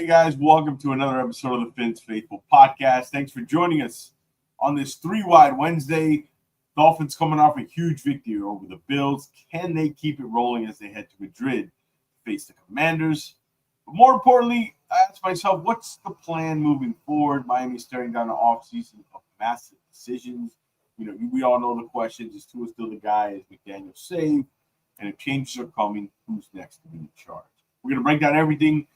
guys, welcome to another episode of the Fins Faithful Podcast. Thanks for joining us on this 3-wide Wednesday. Dolphins coming off a huge victory over the Bills. Can they keep it rolling as they head to Madrid to face the Commanders? But more importantly, I asked myself, what's the plan moving forward? Miami's staring down an offseason of massive decisions. We all know the questions. Is Tua still the guy? Is McDaniel safe? And if changes are coming, who's next to be in charge? We're going to break down everything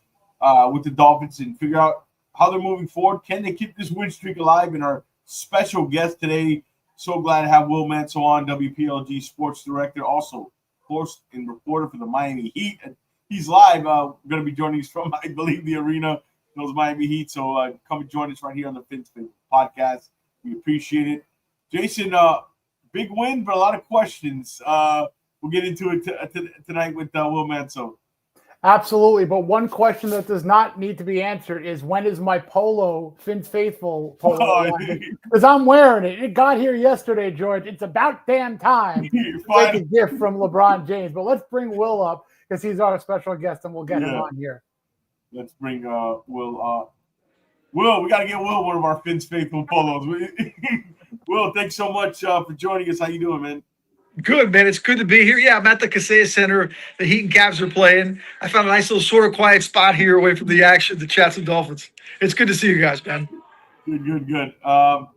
with the Dolphins and figure out how they're moving forward. Can they keep this win streak alive? And our special guest today, so glad to have Will Manso on, WPLG sports director, also host and reporter for the Miami Heat. And he's live. Going to be joining us from, I believe, the arena, those Miami Heat. So come and join us right here on the Fins Faithful Podcast. We appreciate it. Jason, big win, but a lot of questions. We'll get into it tonight with Will Manso. Absolutely, but one question that does not need to be answered is, when is my polo, Fins Faithful polo? Because I'm wearing it. It got here yesterday, George. It's about damn time to take a gift from LeBron James. But let's bring Will up because he's our special guest, and we'll get him on here. Let's bring Will. Will, we got to get Will one of our Fins Faithful polos. Will, thanks so much for joining us. How you doing, man? Good, man. It's good to be here. Yeah, I'm at the Kaseya Center. The Heat and Cavs are playing. I found a nice little sort of quiet spot here away from the action, the chats and Dolphins. It's good to see you guys, man. Good. Well,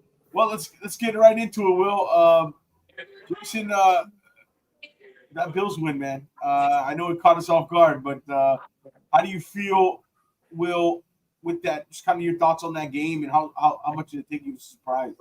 let's get right into it, Will. Jason, that Bills win, man. I know it caught us off guard, but how do you feel, Will, with that? Just kind of your thoughts on that game and how much did you think you were surprised?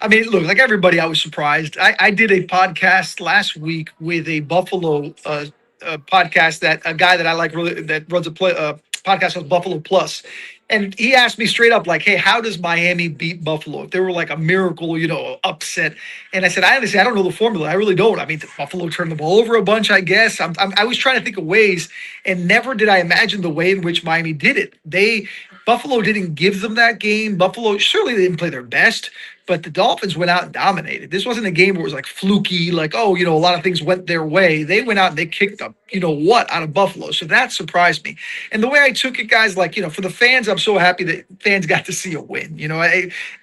I mean, look, like everybody, I was surprised. I did a podcast last week with a Buffalo podcast, that a guy that I like really, that runs a podcast called Buffalo Plus. And he asked me straight up, like, hey, how does Miami beat Buffalo? If they were like a miracle, upset. And I said, I don't know the formula. I really don't. I mean, did Buffalo turn the ball over a bunch, I guess? I was trying to think of ways, and never did I imagine the way in which Miami did it. Buffalo didn't give them that game. Buffalo, surely they didn't play their best, but the Dolphins went out and dominated. This wasn't a game where it was like fluky, like, a lot of things went their way. They went out and they kicked up, out of Buffalo. So that surprised me. And the way I took it, guys, like, for the fans, I'm so happy that fans got to see a win.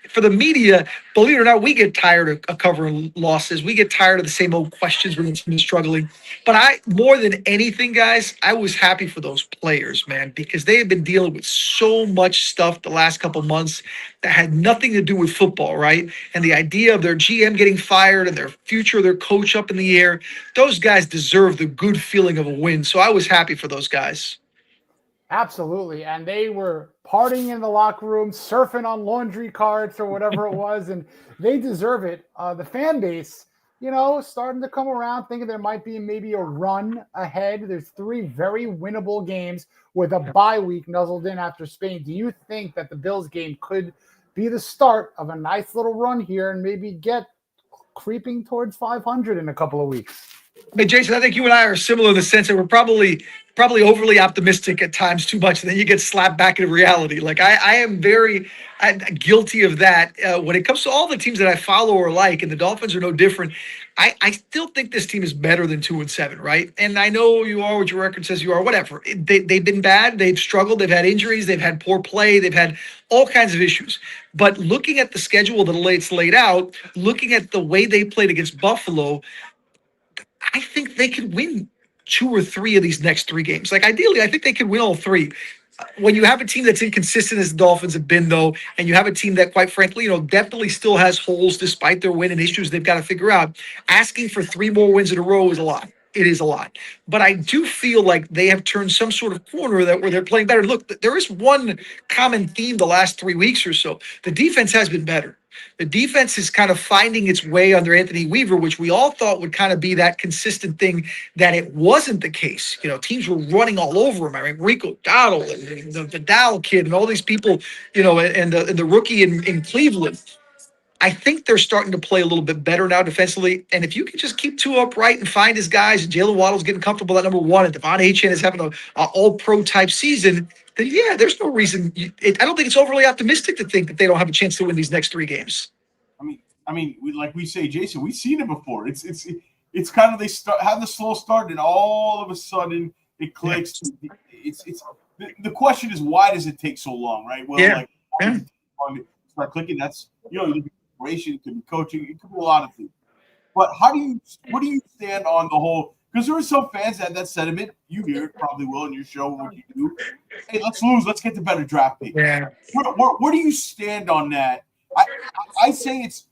For the media, believe it or not, we get tired of covering losses. We get tired of the same old questions when the team is struggling. But more than anything, guys, I was happy for those players, man, because they have been dealing with so much stuff the last couple months that had nothing to do with football, right? And the idea of their GM getting fired and their future, their coach up in the air, those guys deserve the good feeling of a win. So I was happy for those guys. Absolutely. And they were partying in the locker room, surfing on laundry carts or whatever it was, and they deserve it. The fan base, starting to come around, thinking there might be maybe a run ahead. There's 3 very winnable games with a bye week nuzzled in after Spain. Do you think that the Bills game could be the start of a nice little run here and maybe get creeping towards 500 in a couple of weeks? I mean, Jason, I think you and I are similar in the sense that we're probably overly optimistic at times too much, and then you get slapped back into reality. Like I am very guilty of that when it comes to all the teams that I follow or like, and the Dolphins are no different. I still think this team is better than 2-7, right? And I know you are what your record says you are, whatever. They've been bad. They've struggled. They've had injuries. They've had poor play. They've had all kinds of issues. But looking at the schedule that it's laid out, looking at the way they played against Buffalo, I think they could win 2 or 3 of these next 3 games. Like, ideally, I think they could win all 3. When you have a team that's inconsistent as the Dolphins have been, though, and you have a team that, quite frankly, definitely still has holes despite their win and issues they've got to figure out, asking for 3 more wins in a row is a lot. It is a lot. But I do feel like they have turned some sort of corner where they're playing better. Look, there is one common theme the last 3 weeks or so. The defense has been better. The defense is kind of finding its way under Anthony Weaver, which we all thought would kind of be that consistent thing, that it wasn't the case. Teams were running all over him. I mean, Rico Dowdle and the Dow kid and all these people, and the rookie in Cleveland. I think they're starting to play a little bit better now defensively. And if you can just keep Tua upright and find his guys, and Jalen Waddle's getting comfortable at number 1, and Devon Achane is having an all-pro type season, then yeah, there's no reason. I don't think it's overly optimistic to think that they don't have a chance to win these next 3 games. I mean, like we say, Jason, we've seen it before. It's kind of, they have the slow start, and all of a sudden it clicks. Yeah. the question is, why does it take so long, right? Well, Yeah. like, why does it take so long to start clicking? That's, you know, it could be preparation, it could be coaching, it could be a lot of things. But what do you stand on the whole? Because there are some fans that that sentiment. You hear it probably will in your show what you do. Hey, let's lose. Let's get the better draft pick. Yeah. Where do you stand on that? I say it's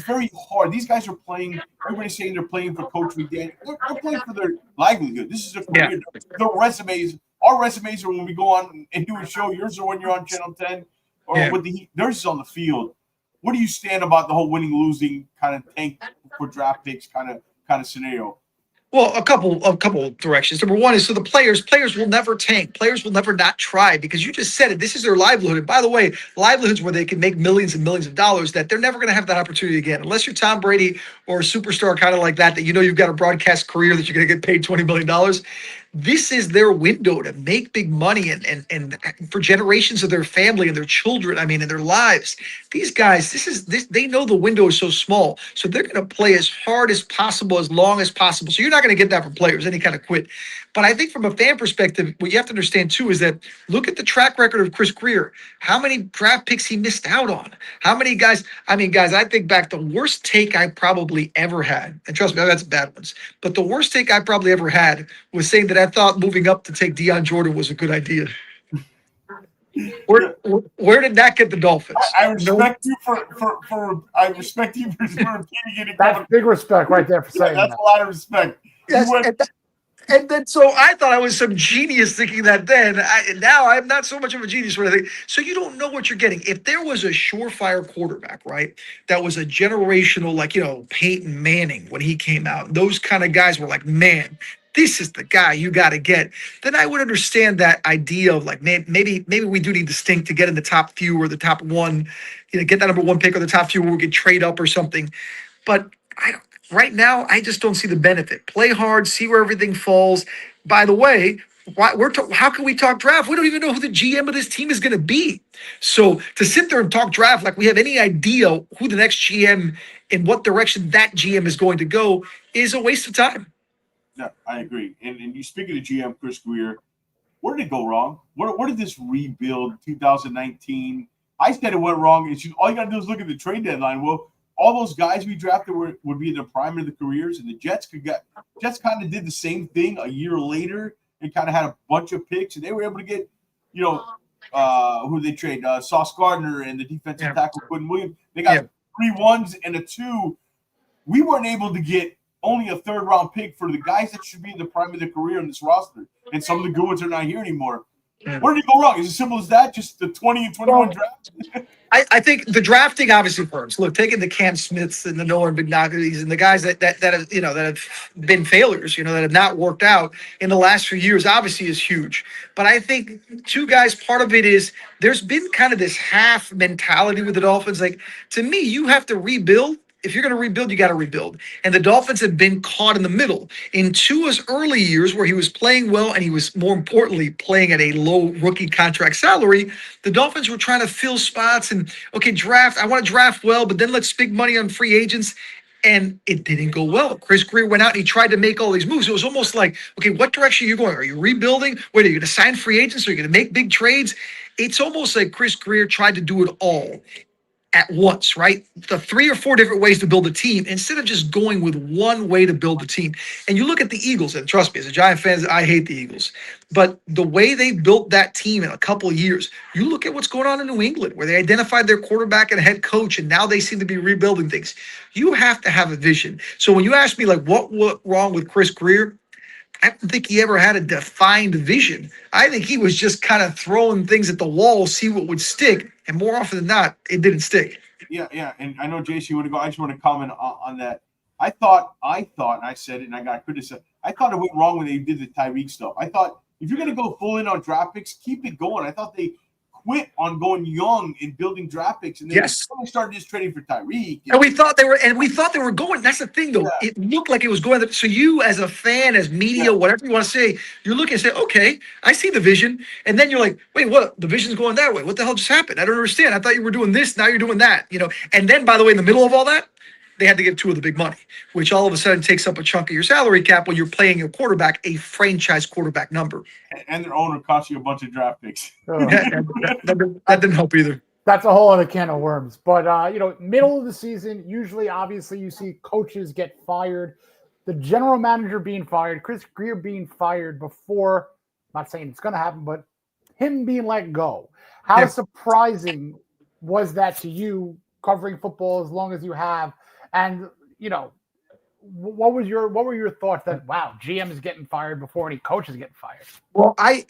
very hard. These guys are playing. Everybody's saying they're playing for Coach McDaniel. They're playing for their livelihood. This is their career. Their resumes. Our resumes are when we go on and do a show. Yours are when you're on Channel 10 or with the Heat. Theirs is on the field. Where do you stand about the whole winning losing kind of tank for draft picks kind of scenario? Well, a couple directions. Number one is, so the players will never tank. Players will never not try, because you just said it. This is their livelihood. And by the way, livelihoods where they can make millions and millions of dollars, that they're never going to have that opportunity again, unless you're Tom Brady or a superstar kind of like that you know you've got a broadcast career that you're going to get paid $20 million. This is their window to make big money and for generations of their family and their children. I mean, in their lives. These guys, they know the window is so small, so they're going to play as hard as possible, as long as possible. So you're not going to get that from players, any kind of quit. But I think from a fan perspective, what you have to understand too is that, look at the track record of Chris Greer. How many draft picks he missed out on? How many guys? I mean, guys, I think back, the worst take I probably ever had, and trust me, I've had some bad ones, but the worst take I probably ever had was saying that I thought moving up to take Deion Jordan was a good idea. Where did that get the Dolphins? I respect you for I respect you for repeating it. That's big respect right there for saying that's that. a lot of respect. Yes, and then so I thought I was some genius thinking that then. Now I'm not so much of a genius for anything. So you don't know what you're getting. If there was a surefire quarterback, right, that was a generational, like, you know, Peyton Manning when he came out, those kind of guys were like, man, this is the guy you got to get, then I would understand that idea of like, maybe we do need the stink to get in the top few or the top one, you know, get that number one pick or the top few where we could trade up or something. But right now, I just don't see the benefit. Play hard, see where everything falls. By the way, how can we talk draft? We don't even know who the GM of this team is going to be. So to sit there and talk draft like we have any idea who the next GM, in what direction that GM is going to go, is a waste of time. Yeah, I agree. And you speaking of GM Chris Greer, where did it go wrong? Where did this rebuild 2019? I said it went wrong. All you got to do is look at the trade deadline. Well, all those guys we drafted would be in the prime of the careers, and the Jets kind of did the same thing a year later and kind of had a bunch of picks, and they were able to get, you know, who they trade, Sauce Gardner and the defensive tackle Quentin Williams. They got 3 1s and a 2. We weren't able to get only a third-round pick for the guys that should be in the prime of their career in this roster, and some of the good ones are not here anymore. Where did it go wrong? Is it as simple as that? Just the 20 and 21 draft? I think the drafting obviously hurts. Look, taking the Cam Smiths and the Nolan Bignagli's and the guys that have, you know, that have been failures, you know, that have not worked out in the last few years, obviously is huge. But I think two guys, part of it is there's been kind of this half mentality with the Dolphins. Like, to me, you have to rebuild. If you're going to rebuild, you got to rebuild. And the Dolphins have been caught in the middle. In Tua's early years, where he was playing well and he was, more importantly, playing at a low rookie contract salary, the Dolphins were trying to fill spots and, okay, draft. I want to draft well, but then let's spend money on free agents. And it didn't go well. Chris Greer went out and he tried to make all these moves. It was almost like, okay, what direction are you going? Are you rebuilding? Wait, are you going to sign free agents? Are you going to make big trades? It's almost like Chris Greer tried to do it all at once, right? The 3 or 4 different ways to build a team instead of just going with one way to build a team. And you look at the Eagles, and trust me, as a Giant fan, I hate the Eagles. But the way they built that team in a couple of years, you look at what's going on in New England, where they identified their quarterback and head coach, and now they seem to be rebuilding things. You have to have a vision. So when you ask me, like, what went wrong with Chris Greer, I don't think he ever had a defined vision. I think he was just kind of throwing things at the wall, see what would stick. And more often than not, it didn't stick. Yeah. And I know, Jason, you want to go. I just want to comment on that. I thought, and I said it, and I got criticized. I thought it went wrong when they did the Tyreek stuff. I thought, if you're going to go full in on draft picks, keep it going. I thought they quit on going young and building draft picks, and then they started just trading for Tyreek. And we thought they were going. That's the thing, though. Yeah. It looked like it was going. So you, as a fan, as media, whatever you want to say, you're looking and say, okay, I see the vision, and then you're like, wait, what? The vision's going that way. What the hell just happened? I don't understand. I thought you were doing this. Now you're doing that. You know. And then, by the way, in the middle of all that, they had to give Tua the big money, which all of a sudden takes up a chunk of your salary cap when you're paying your quarterback a franchise quarterback number. And their owner cost you a bunch of draft picks. That didn't help either. That's a whole other can of worms. But, middle of the season, usually, obviously, you see coaches get fired. The general manager being fired, Chris Grier being fired before, I'm not saying it's going to happen, but him being let go. How surprising was that to you, covering football as long as you have? And, what were your thoughts that, wow, GM is getting fired before any coach is getting fired? Well, I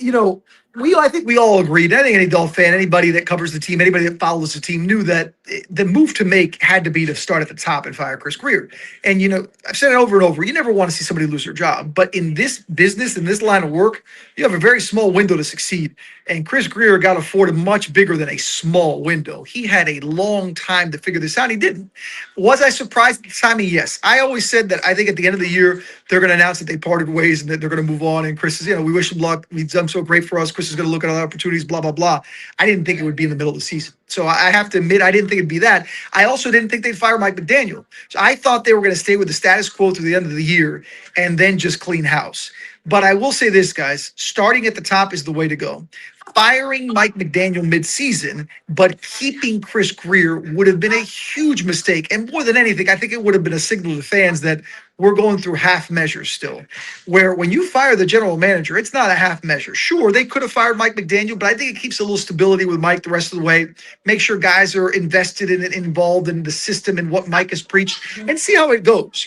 think we all agreed. I think any Dolphin fan, anybody that covers the team, anybody that follows the team knew that the move to make had to be to start at the top and fire Chris Grier. And, I've said it over and over, you never want to see somebody lose their job. But in this business, in this line of work, you have a very small window to succeed. And Chris Grier got afforded much bigger than a small window. He had a long time to figure this out. He didn't. Was I surprised at the timing? Yes. I always said that I think at the end of the year, they're going to announce that they parted ways and that they're going to move on. And Chris is, we wish him luck. We've done so great for us. Chris is going to look at other opportunities, blah, blah, blah. I didn't think it would be in the middle of the season. So I have to admit, I didn't think it'd be that. I also didn't think they'd fire Mike McDaniel. So I thought they were going to stay with the status quo through the end of the year and then just clean house. But I will say this, guys, starting at the top is the way to go. Firing Mike McDaniel midseason, but keeping Chris Grier would have been a huge mistake. And more than anything, I think it would have been a signal to fans that we're going through half measures still, where when you fire the general manager, it's not a half measure. Sure, they could have fired Mike McDaniel, but I think it keeps a little stability with Mike the rest of the way. Make sure guys are invested in it, involved in the system and what Mike has preached, and see how it goes,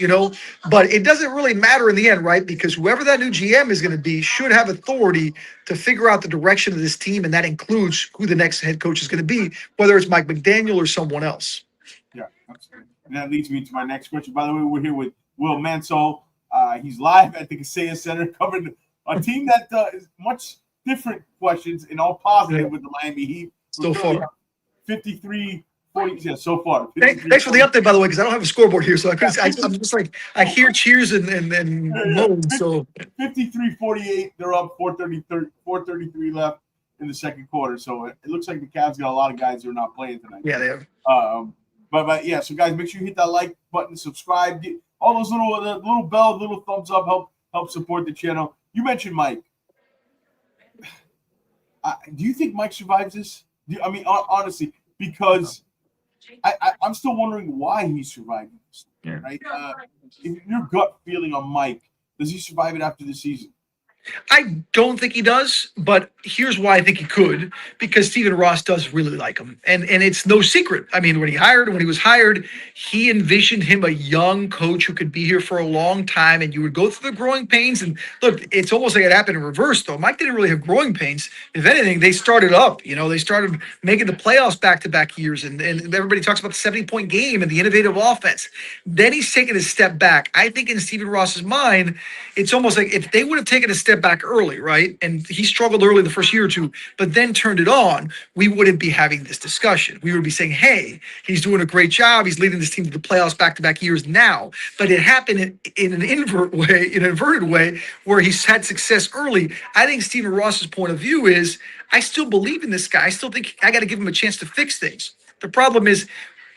But it doesn't really matter in the end, right? Because whoever that new GM is going to be should have authority to figure out the direction of this team, and that includes who the next head coach is going to be, whether it's Mike McDaniel or someone else. Yeah, absolutely. And that leads me to my next question. By the way, we're here with Will Manso. He's live at the Kaseya Center covering a team that is much different questions and all positive with the Miami Heat. So far. 53-40, yeah, so far. Thanks for the update, by the way, because I don't have a scoreboard here, so I'm just like, I hear cheers and moans. So 53-48, they're up 4:33 left in the second quarter. So it looks like the Cavs got a lot of guys who are not playing tonight. Yeah, they have. But yeah, so guys, make sure you hit that like button, subscribe, get all those little bell, little thumbs up, help support the channel. You mentioned Mike. Do you think Mike survives this? Honestly, because I'm still wondering why he survived this. Yeah. Right? If your gut feeling on Mike, does he survive it after the season? I don't think he does, but here's why I think he could, because Stephen Ross does really like him. And it's no secret. I mean, when he was hired, he envisioned him a young coach who could be here for a long time, and you would go through the growing pains. And look, it's almost like it happened in reverse, though. Mike didn't really have growing pains. If anything, they started up. They started making the playoffs back-to-back years, and everybody talks about the 70-point game and the innovative offense. Then he's taken a step back. I think in Stephen Ross's mind, it's almost like if they would have taken a step back early, right? And he struggled early the first year or two, but then turned it on, we wouldn't be having this discussion. We would be saying, hey, he's doing a great job. He's leading this team to the playoffs back-to-back years now. But it happened in an inverted way, where he's had success early. I think Stephen Ross's point of view is, I still believe in this guy. I still think I got to give him a chance to fix things. The problem is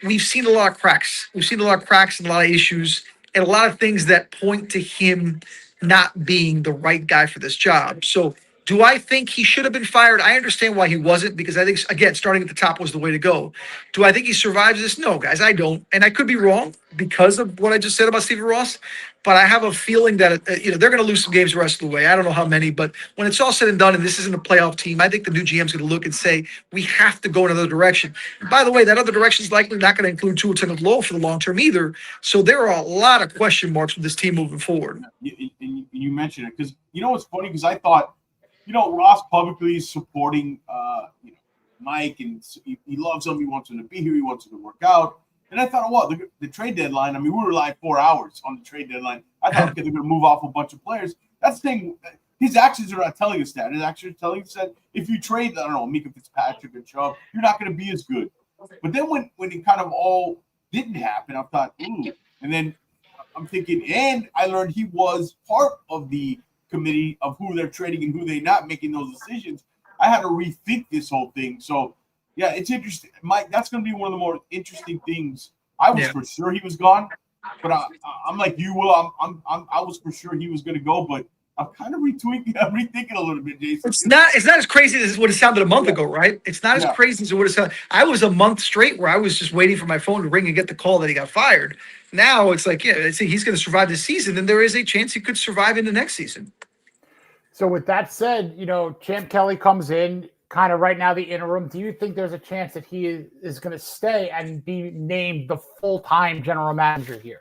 we've seen a lot of cracks. We've seen a lot of cracks and a lot of issues and a lot of things that point to him not being the right guy for this job. So do I think he should have been fired? I understand why he wasn't, because I think, again, starting at the top was the way to go. Do I think he survives this? No, guys, I don't. And I could be wrong because of what I just said about Stephen Ross. But I have a feeling that, they're going to lose some games the rest of the way. I don't know how many, but when it's all said and done and this isn't a playoff team, I think the new GM's going to look and say, we have to go in another direction. And by the way, that other direction is likely not going to include Tua Tagovailoa for the long term either. So there are a lot of question marks with this team moving forward. You mentioned it because, what's funny, because I thought, Ross publicly is supporting, Mike, and he loves him. He wants him to be here. He wants him to work out. And I thought, well, the trade deadline, we were like 4 hours on the trade deadline. I thought, okay, they're going to move off a bunch of players. That's the thing. His actions are not telling us that. His actions are telling us that if you trade, I don't know, Mika Fitzpatrick and Chubb, you're not going to be as good. But then when it kind of all didn't happen, I thought, ooh. And then I'm thinking, and I learned he was part of the committee of who they're trading and who they're not, making those decisions. I had to rethink this whole thing. So, yeah, it's interesting. Mike, that's going to be one of the more interesting things I was for sure he was gone, but I'm like you, Will. I was for sure he was going to go, but I'm kind of rethinking a little bit, Jason. It's not as crazy as what it sounded a month ago, right? It's not as crazy as it would have sounded. I was a month straight where I was just waiting for my phone to ring and get the call that he got fired. Now it's like, he's going to survive this season, and there is a chance he could survive into next season. So with that said, Champ Kelly comes in kind of right now, the interim. Do you think there's a chance that he is going to stay and be named the full-time general manager here?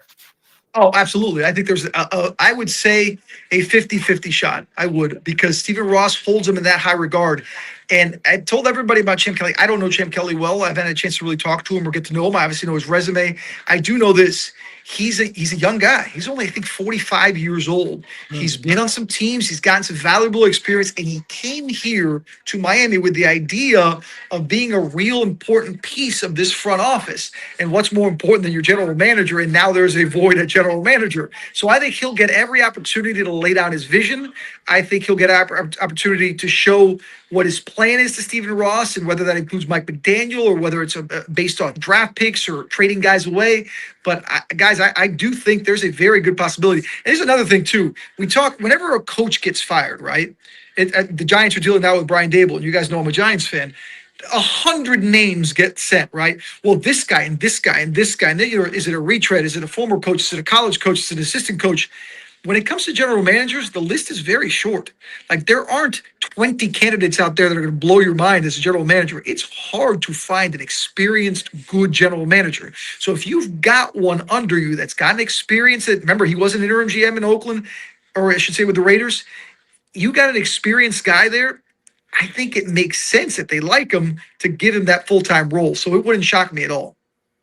Oh, absolutely. I think there's, I would say, a 50-50 shot. I would, because Stephen Ross holds him in that high regard. And I told everybody about Champ Kelly. I don't know Champ Kelly well. I've had a chance to really talk to him or get to know him. I obviously know his resume. I do know this. He's a young guy. He's only, I think, 45 years old. He's been on some teams. He's gotten some valuable experience, and he came here to Miami with the idea of being a real important piece of this front office. And what's more important than your general manager? And now there's a void at general manager. So I think he'll get every opportunity to lay down his vision. I think he'll get opportunity to show what his plan is to Stephen Ross, and whether that includes Mike McDaniel or whether it's based on draft picks or trading guys away. But guys, I do think there's a very good possibility. And there's another thing too. We talk whenever a coach gets fired, right? The Giants are dealing now with Brian Dable, and you guys know I'm a Giants fan. 100 names get sent, right? Well, this guy and this guy and this guy. And then, is it a retread? Is it a former coach? Is it a college coach? Is it an assistant coach? When it comes to general managers, the list is very short. Like, there aren't 20 candidates out there that are going to blow your mind as a general manager. It's hard to find an experienced, good general manager. So if you've got one under you that's got an experience, remember, he was an interim GM in Oakland, or I should say with the Raiders, you got an experienced guy there. I think it makes sense if they like him to give him that full-time role. So it wouldn't shock me at all.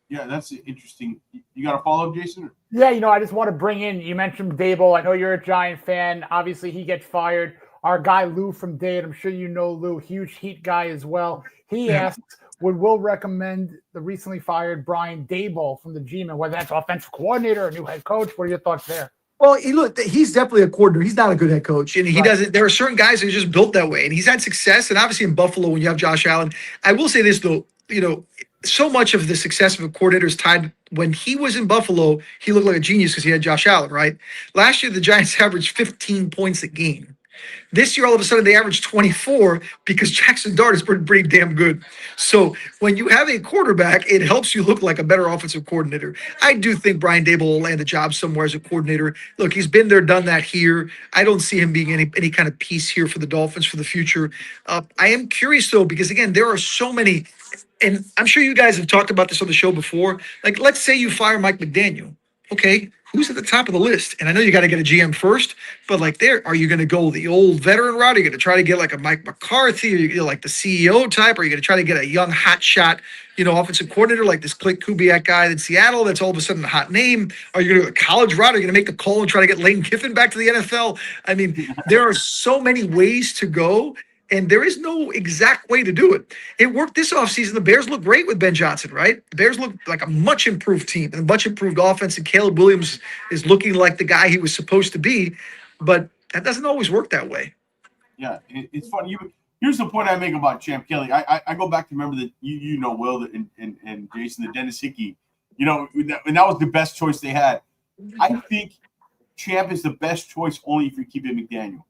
Yeah, that's interesting. You got a follow-up, Jason? Yeah, I just want to bring in, you mentioned Dable. I know you're a Giant fan. Obviously, he gets fired. Our guy Lou from Dade, I'm sure you know Lou, huge Heat guy as well. He asked, would Will recommend the recently fired Brian Dable from the G-Men, whether that's offensive coordinator or new head coach? What are your thoughts there? Well, he's definitely a coordinator. He's not a good head coach, and he doesn't. There are certain guys who are just built that way, and he's had success. And obviously in Buffalo, when you have Josh Allen, I will say this though, so much of the success of a coordinator is tied. When he was in Buffalo, he looked like a genius because he had Josh Allen, right? Last year, the Giants averaged 15 points a game. This year, all of a sudden, they averaged 24 because Jackson Dart is pretty damn good. So when you have a quarterback, it helps you look like a better offensive coordinator. I do think Brian Dable will land a job somewhere as a coordinator. Look, he's been there, done that here. I don't see him being any kind of piece here for the Dolphins for the future. I am curious, though, because, again, there are so many, and I'm sure you guys have talked about this on the show before. Like, let's say you fire Mike McDaniel. Okay, who's at the top of the list? And I know you got to get a GM first, but are you going to go the old veteran route? Are you going to try to get like a Mike McCarthy? Are you like the CEO type? Are you going to try to get a young hot shot, offensive coordinator like this Clint Kubiak guy in Seattle that's all of a sudden a hot name? Are you going to go a college route? Are you going to make the call and try to get Lane Kiffin back to the NFL? I mean, there are so many ways to go. And there is no exact way to do it. It worked this offseason. The Bears look great with Ben Johnson, right? The Bears look like a much improved team and a much improved offense. And Caleb Williams is looking like the guy he was supposed to be. But that doesn't always work that way. Yeah, it's funny. Here's the point I make about Champ Kelly. I go back to remember that Will and Jason, the Dennis Hickey, and that was the best choice they had. I think Champ is the best choice only if you're keeping McDaniel.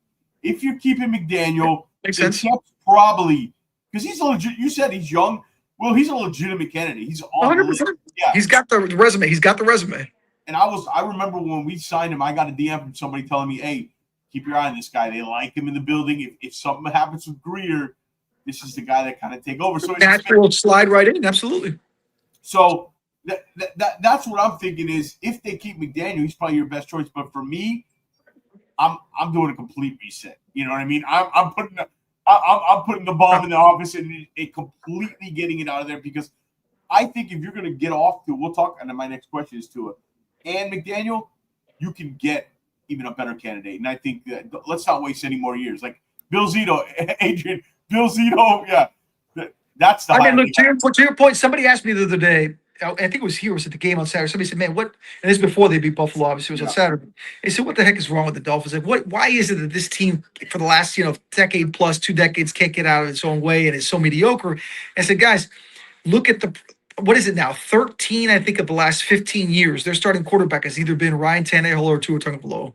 If you're keeping McDaniel, makes sense. Champ's probably because he's a legit. You said he's young. Well, he's a legitimate candidate. He's 100%. Yeah, he's got the resume. He's got the resume. And I remember when we signed him, I got a DM from somebody telling me, "Hey, keep your eye on this guy. They like him in the building. If something happens with Greer, this is the guy that kind of take over." So natural slide right in. Absolutely. So that's what I'm thinking is if they keep McDaniel, he's probably your best choice. But for me, I'm doing a complete reset. You know what I mean? I'm putting the bomb in the office and completely getting it out of there because I think if you're going to get off to, we'll talk. And then my next question is to and McDaniel, you can get even a better candidate. And I think that let's not waste any more years. Like Bill Zito, Adrian, Bill Zito, yeah, that's the. I mean, look to your point. Somebody asked me the other day. I think it was here. Was at the game on Saturday. Somebody said, "Man, what?" And this is before they beat Buffalo. Obviously, it was on Saturday. They said, "What the heck is wrong with the Dolphins? Like, what? Why is it that this team, for the last decade plus, 2 decades, can't get out of its own way and is so mediocre?" And I said, "Guys, look at what is it now? 13, I think, of the last 15 years. Their starting quarterback has either been Ryan Tannehill or Tua Tagovailoa.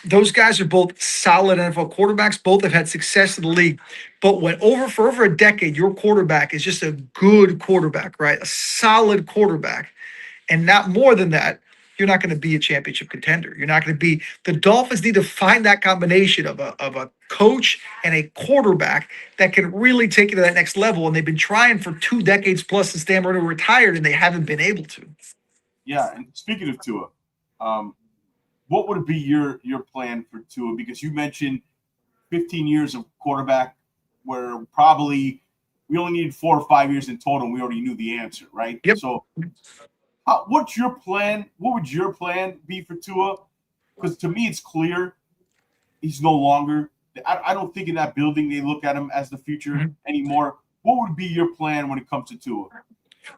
Those guys are both solid NFL quarterbacks. Both have had success in the league. But when for over a decade, your quarterback is just a good quarterback, right? A solid quarterback, and not more than that, you're not going to be a championship contender. You're not going to be. The Dolphins need to find that combination of a coach and a quarterback that can really take you to that next level. And they've been trying for 2 decades plus since Dan Marino retired, and they haven't been able to. Yeah, and speaking of Tua, what would be your plan for Tua? Because you mentioned 15 years of quarterback, where probably we only needed 4 or 5 years in total, and we already knew the answer, right? Yep. So, what's your plan? What would your plan be for Tua? Because to me, it's clear he's no longer. I don't think in that building they look at him as the future anymore. What would be your plan when it comes to Tua?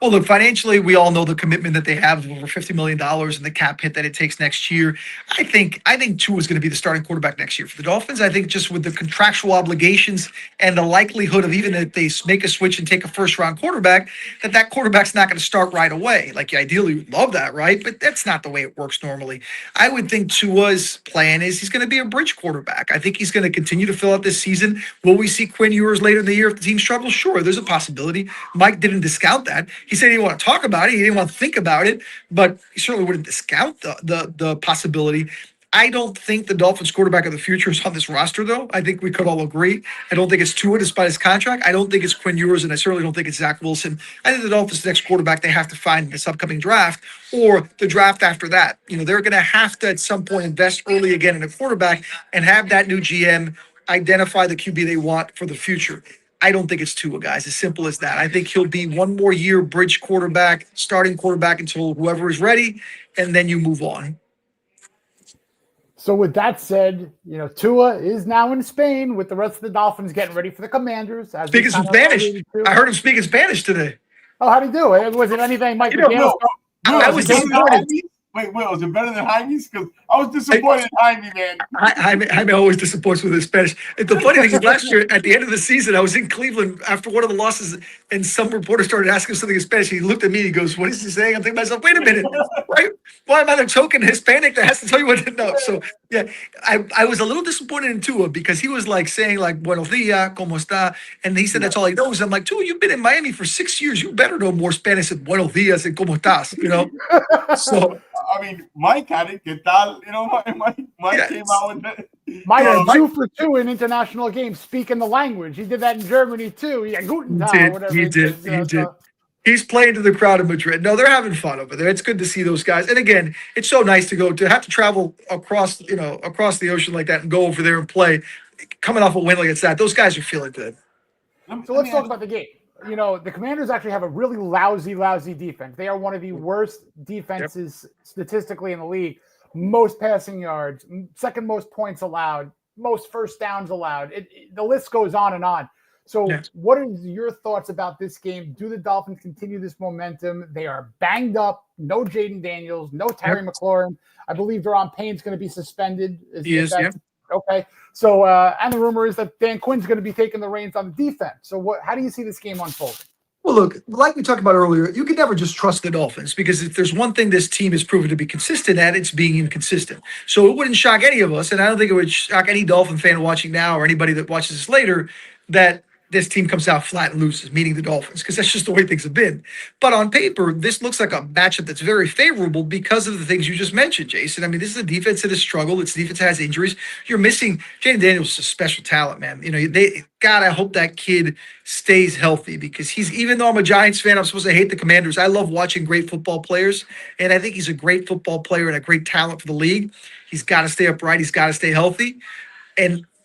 Well, look, financially, we all know the commitment that they have of over $50 million and the cap hit that it takes next year. I think Tua is going to be the starting quarterback next year for the Dolphins. I think just with the contractual obligations and the likelihood of even if they make a switch and take a first-round quarterback, that quarterback's not going to start right away. Like, you ideally would love that, right? But that's not the way it works normally. I would think Tua's plan is he's going to be a bridge quarterback. I think he's going to continue to fill out this season. Will we see Quinn Ewers later in the year if the team struggles? Sure, there's a possibility. Mike didn't discount that. He said he didn't want to talk about it. He didn't want to think about it, but he certainly wouldn't discount the possibility. I don't think the Dolphins quarterback of the future is on this roster, though. I think we could all agree. I don't think it's Tua despite his contract. I don't think it's Quinn Ewers, and I certainly don't think it's Zach Wilson. I think the Dolphins' next quarterback they have to find in this upcoming draft or the draft after that. They're going to have to at some point invest early again in a quarterback and have that new GM identify the QB they want for the future. I don't think it's Tua, guys. As simple as that. I think he'll be one more year bridge quarterback, starting quarterback until whoever is ready, and then you move on. So with that said, Tua is now in Spain with the rest of the Dolphins getting ready for the Commanders. Speaking some Spanish. I heard him speaking Spanish today. Oh, how'd he do? Was it anything Mike McDaniel? I was disappointed. Wait, Will, is it better than Jaime's? Because I was disappointed in Jaime, man. Jaime always disappoints with his Spanish. The funny thing is, last year, at the end of the season, I was in Cleveland after one of the losses, and some reporter started asking something in Spanish. He looked at me, he goes, "What is he saying?" I'm thinking to myself, wait a minute, right? Why am I the token Hispanic that has to tell you what to know? So, yeah, I was a little disappointed in Tua because he was saying buenos dias, ¿cómo está? And he said that's all he knows. I'm like, Tua, you've been in Miami for 6 years. You better know more Spanish than buenos dias and ¿cómo estás? So, I mean, Mike had it. ¿Qué tal? Mike came out with it. Mike had 2 for 2 in international games speaking the language. He did that in Germany, too. He had Guten Tag, whatever. He did. He's playing to the crowd in Madrid. No, they're having fun over there. It's good to see those guys. And again, it's so nice to have to travel across the ocean like that and go over there and play. Coming off a win like that, those guys are feeling good. So let's talk about the game. The Commanders actually have a really lousy defense. They are one of the worst defenses statistically in the league. Most passing yards, second most points allowed, most first downs allowed. The list goes on and on. So what are your thoughts about this game? Do the Dolphins continue this momentum? They are banged up. No Jaden Daniels, no Terry McLaurin. I believe Deron Payne's going to be suspended. He is, yeah. Okay. So, and the rumor is that Dan Quinn's going to be taking the reins on the defense. So how do you see this game unfolding? Well, look, like we talked about earlier, you can never just trust the Dolphins because if there's one thing this team has proven to be consistent at, it's being inconsistent. So it wouldn't shock any of us, and I don't think it would shock any Dolphin fan watching now or anybody that watches this later, that this team comes out flat and loses, meaning the Dolphins, because that's just the way things have been. But on paper, this looks like a matchup that's very favorable because of the things you just mentioned, Jason. I mean, this is a defense that has struggled. It's a defense that has injuries. You're missing Jaden Daniels is a special talent, man. I hope that kid stays healthy because even though I'm a Giants fan, I'm supposed to hate the Commanders. I love watching great football players, and I think he's a great football player and a great talent for the league. He's got to stay upright. He's got to stay healthy.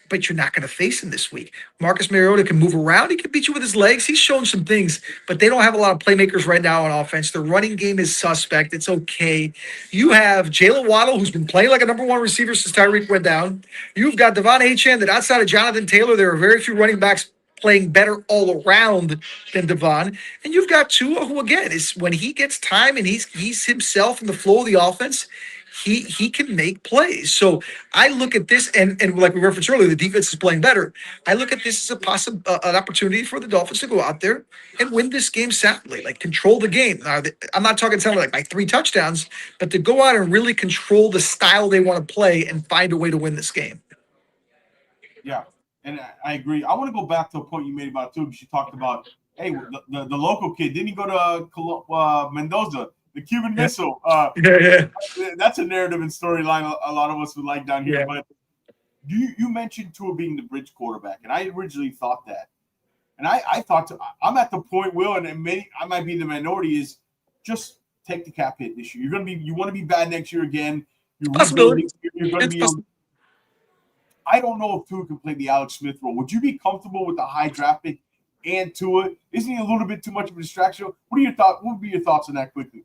But you're not going to face him this week. Marcus Mariota can move around. He can beat you with his legs. He's shown some things, but they don't have a lot of playmakers right now on offense. Their running game is suspect. It's okay. You have Jalen Waddle, who's been playing like a number 1 receiver since Tyreek went down. You've got Devon Achane, that outside of Jonathan Taylor, there are very few running backs playing better all around than Devon. And you've got Tua, who, again, is when he gets time and he's himself in the flow of the offense, he can make plays. So I look at this, and like we referenced earlier, the defense is playing better. I look at this as an opportunity for the Dolphins to go out there and win this game soundly, like control the game. Now, I'm not talking soundly like by 3 touchdowns, but to go out and really control the style they want to play and find a way to win this game. Yeah, and I agree. I want to go back to a point you made about too, because you talked about, hey, the local kid, didn't he go to Mendoza, the Cuban missile? Yeah. That's a narrative and storyline a lot of us would like down here. Yeah. But you mentioned Tua being the bridge quarterback, and I originally thought that. And I thought I'm at the point, Will, and maybe I might be the minority, is just take the cap hit this year. You want to be bad next year again. You're Possibility. You're going to be. I don't know if Tua can play the Alex Smith role. Would you be comfortable with the high draft pick and Tua? Isn't he a little bit too much of a distraction? What would be your thoughts on that quickly?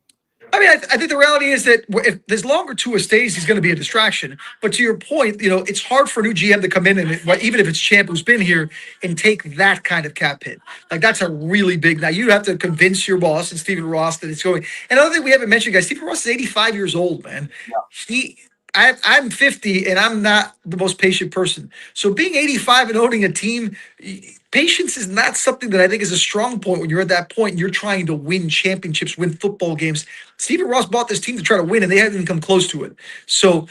I mean, I think the reality is that if there's longer Tua stays, he's going to be a distraction. But to your point, it's hard for a new GM to come in and even if it's Champ who's been here and take that kind of cap hit. Like that's a really big. Now you have to convince your boss and Stephen Ross that it's going. And another thing we haven't mentioned, guys, Stephen Ross is 85 years old, man. Yeah. I'm 50 and I'm not the most patient person. So being 85 and owning a team, patience is not something that I think is a strong point when you're at that point and you're trying to win championships, win football games. Stephen Ross bought this team to try to win and they haven't even come close to it. So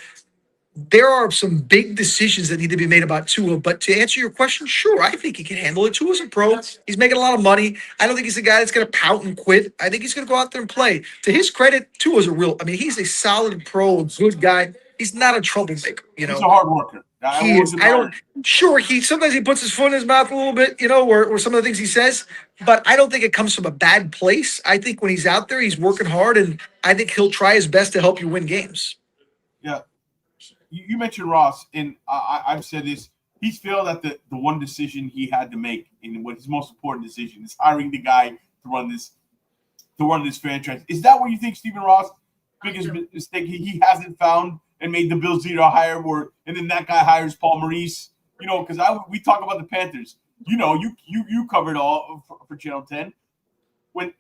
there are some big decisions that need to be made about Tua. But to answer your question, sure, I think he can handle it. Tua's a pro. He's making a lot of money. I don't think he's the guy that's going to pout and quit. I think he's going to go out there and play. To his credit, Tua's he's a solid pro, a good guy. He's not a troublemaker, He's a hard worker. He is. Sometimes he puts his foot in his mouth a little bit, or some of the things he says, but I don't think it comes from a bad place. I think when he's out there, he's working hard, and I think he'll try his best to help you win games. Yeah. You mentioned Ross, and I've said this. He's felt that the one decision he had to make, and what his most important decision is hiring the guy to run this franchise. Is that what you think Stephen Ross' biggest mistake he hasn't found and made the Bills leader hire and then that guy hires Paul Maurice? Because we talk about the Panthers. You covered all for Channel 10. When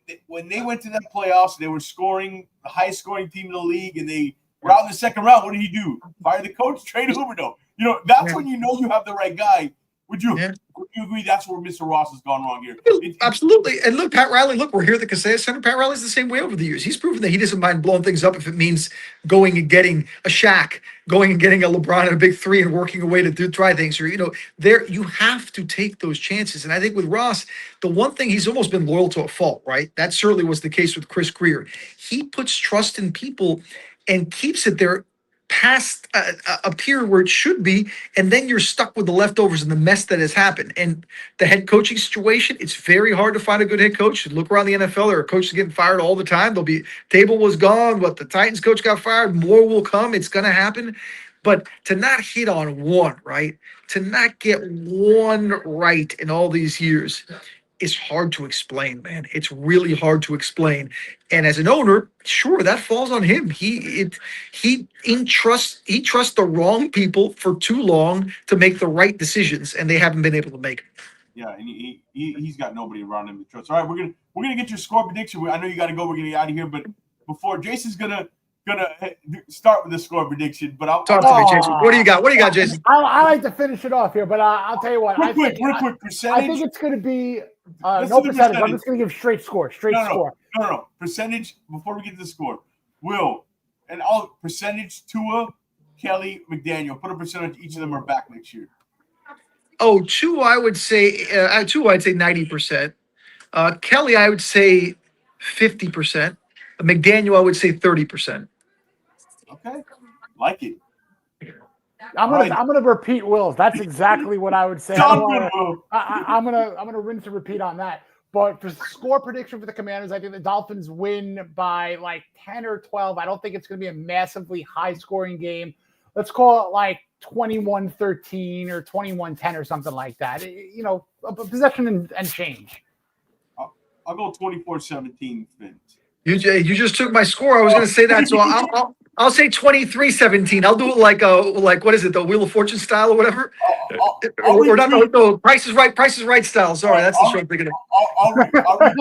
they went to that playoffs, they were scoring the highest scoring team in the league, and they were out in the second round. What did he do? Fire the coach, trade Huberdeau. That's when you have the right guy. Would you agree that's where Mr. Ross has gone wrong here? Absolutely. And look, Pat Riley, we're here at the Kaseya Center. Pat Riley's the same way over the years. He's proven that he doesn't mind blowing things up if it means going and getting a Shaq, going and getting a LeBron and a big three and working a way to try things. Or, you have to take those chances. And I think with Ross, the one thing he's almost been loyal to a fault, right? That certainly was the case with Chris Greer. He puts trust in people and keeps it there past a period where it should be, and then you're stuck with the leftovers and the mess that has happened. And the head coaching situation, it's very hard to find a good head coach. Look around the NFL, there are coaches getting fired all the time. Table was gone, but the Titans coach got fired. More will come. It's going to happen. But to not hit on one, right? To not get one right in all these years is hard to explain, man. It's really hard to explain. And as an owner, sure, that falls on him. He trusts the wrong people for too long to make the right decisions, and they haven't been able to make it. Yeah, and he's got nobody around him to trust. All right, we're gonna get your score prediction. I know you got to go. We're gonna get out of here, but before Jason's gonna start with the score prediction. But I'll talk to me, Jason. What do you got? What do you got, Jason? I like to finish it off here, but I'll tell you what. Real quick percentage. I think it's going to be no percentage. I'm just going to give straight score. No. Percentage before we get to the score. Will, and all percentage Tua, Kelly, McDaniel. Put a percentage each of them are back next year. Oh, Tua, I'd say 90%. Kelly, I would say 50%. McDaniel, I would say 30%. Okay, like it. I'm gonna repeat Will's. That's exactly what I would say. I'm gonna rinse and repeat on that. But for score prediction for the Commanders, I think the Dolphins win by like 10 or 12. I don't think it's gonna be a massively high scoring game. Let's call it like 21-13 or 21-10 or something like that. A possession and change. I'll go 24-17, Vince. You just took my score. I was going to say that, so I'll say 23-17. I'll do it like what is it, the Wheel of Fortune style or whatever? Or not? No, Price is Right style. Sorry, that's the show I'm thinking of.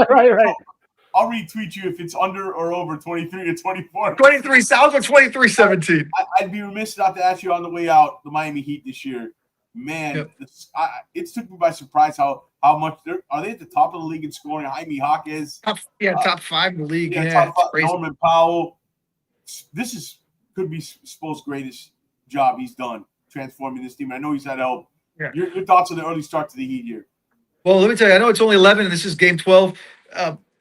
Right. I'll retweet you if it's under or over 23 to 24. 23 sounds like 23-17. I'd be remiss not to ask you on the way out, the Miami Heat this year. Man, Yep. it took me by surprise how much are they at the top of the league in scoring? Jaime Jaquez, Top 5 in the league. top Yeah, five, crazy. Norman Powell. This could be Spo's greatest job he's done transforming this team. I know he's had help. Yeah. Your thoughts on the early start to the Heat here? Well, let me tell you, I know it's only 11 and this is game 12.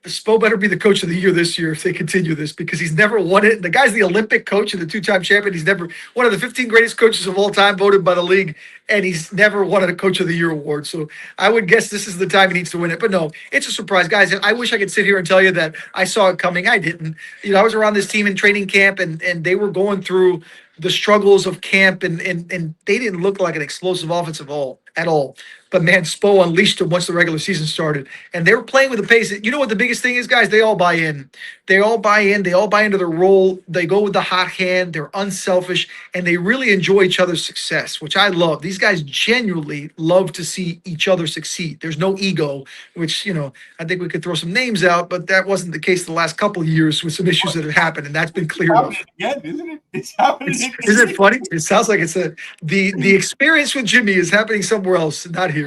Spo better be the coach of the year this year if they continue this, because he's never won it. The guy's the Olympic coach and the 2-time champion. He's never one of the 15 greatest coaches of all time, voted by the league, and he's never won a Coach of the Year award. So I would guess this is the time he needs to win it. But no, it's a surprise, guys. I wish I could sit here and tell you that I saw it coming. I didn't. I was around this team in training camp, and they were going through the struggles of camp, and they didn't look like an explosive offense at all. But man, Spo unleashed them once the regular season started, and they were playing with the pace. You know what the biggest thing is, guys? They all buy in. They all buy in. They all buy into their role. They go with the hot hand. They're unselfish, and they really enjoy each other's success, which I love. These guys genuinely love to see each other succeed. There's no ego, which I think we could throw some names out, but that wasn't the case the last couple of years with some issues that have happened, and that's been cleared up. Again, isn't it? It's happening. Isn't it funny? It sounds like it's the experience with Jimmy is happening somewhere else, not here.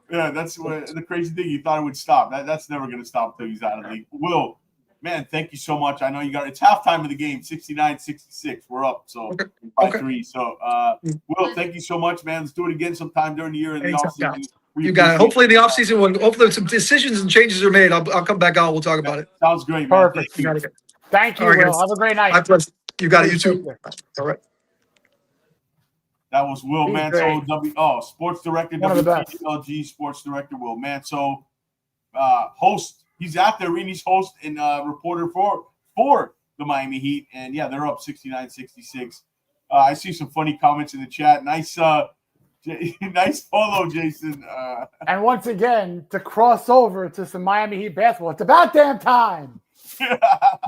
Yeah, that's the crazy thing. You thought it would stop. That's never going to stop until he's out of the league. Will, man, thank you so much. I know it's halftime of the game, 69-66. We're up, so by 3. So, Will, thank you so much, man. Let's do it again sometime during the year in the offseason. You got it. Hopefully, in the offseason, hopefully some decisions and changes are made. I'll come back out. We'll talk about it. Sounds great, man. Perfect. Thank you. Thank you, Will. Have a great night. My pleasure. You got it. You too. All right. That was Will Manso, sports director, WTLG sports director Will Manso, host. He's at the arena's host and reporter for the Miami Heat, and yeah, they're up 69-66. I see some funny comments in the chat. Nice follow, Jason. And once again, to cross over to some Miami Heat basketball, it's about damn time.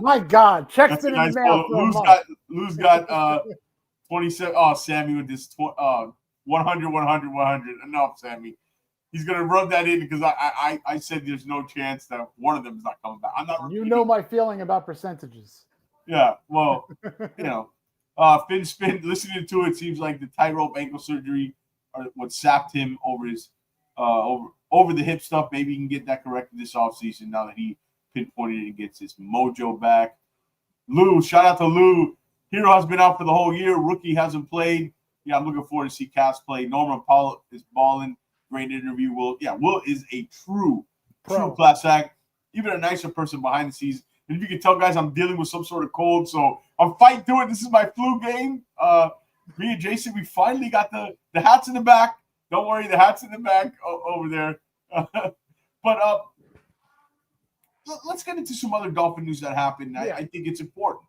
My God, check's been in the mail. Lou's got 27. Oh, Sammy with this 100, 100, 100. Enough, Sammy. He's gonna rub that in because I said there's no chance that one of them is not coming back. I'm not. You know my feeling about percentages. Yeah, well, Finn Spin. Listening to it seems like the tightrope ankle surgery or what sapped him over his over the hip stuff. Maybe he can get that corrected this offseason now that he pinpointed it and gets his mojo back. Lou, shout out to Lou. Hero has been out for the whole year. Rookie hasn't played. Yeah, I'm looking forward to see Cass play. Norman Powell is balling. Great interview. Will is a true class act. Even a nicer person behind the scenes. And if you can tell, guys, I'm dealing with some sort of cold, so I'm fighting through it. This is my flu game. Me and Jason, we finally got the hats in the back. Don't worry, the hat's in the back over there. But let's get into some other Dolphin news that happened. I think it's important.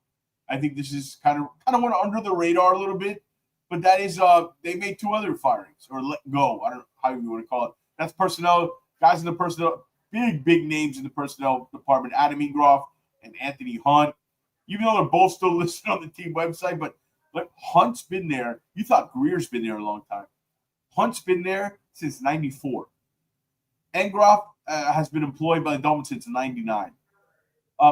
I think this is kind of went under the radar a little bit, but that is they made 2 other firings or let go. I don't know how you want to call it. That's personnel guys in the personnel, big names in the personnel department. Adam Ingroff and Anthony Hunt. Even though they're both still listed on the team website, but look, Hunt's been there. You thought Greer's been there a long time. Hunt's been there since '94. Ingroff has been employed by the Dolphins since '99.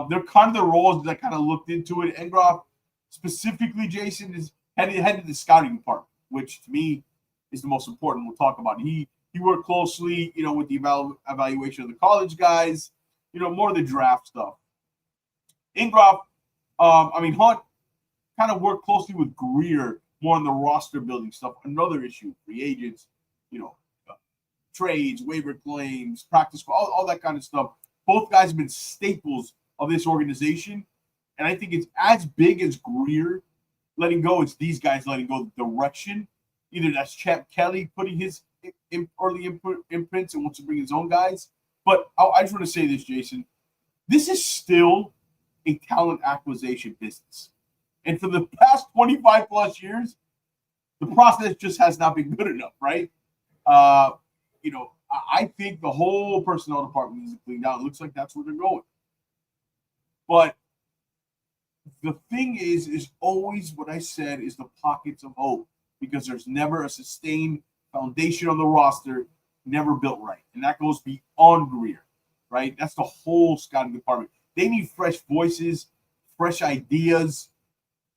They're kind of the roles that kind of looked into it. Ingroff, specifically, Jason, is headed the scouting department, which to me is the most important. We'll talk about it. He worked closely, with the evaluation of the college guys, more of the draft stuff. Ingroff, Hunt kind of worked closely with Greer more on the roster building stuff. Another issue, free agents, trades, waiver claims, practice, all that kind of stuff. Both guys have been staples of this organization. And I think it's as big as Greer letting go, it's these guys letting go the direction. Either that's Chap Kelly putting his early imprints and wants to bring his own guys. But I just want to say this, Jason. This is still a talent acquisition business. And for the past 25 plus years, the process just has not been good enough, right? I think the whole personnel department needs to clean down. It looks like that's where they're going. But the thing is always what I said is the pockets of hope, because there's never a sustained foundation on the roster, never built right. And that goes beyond Greer, right? That's the whole scouting department. They need fresh voices, fresh ideas,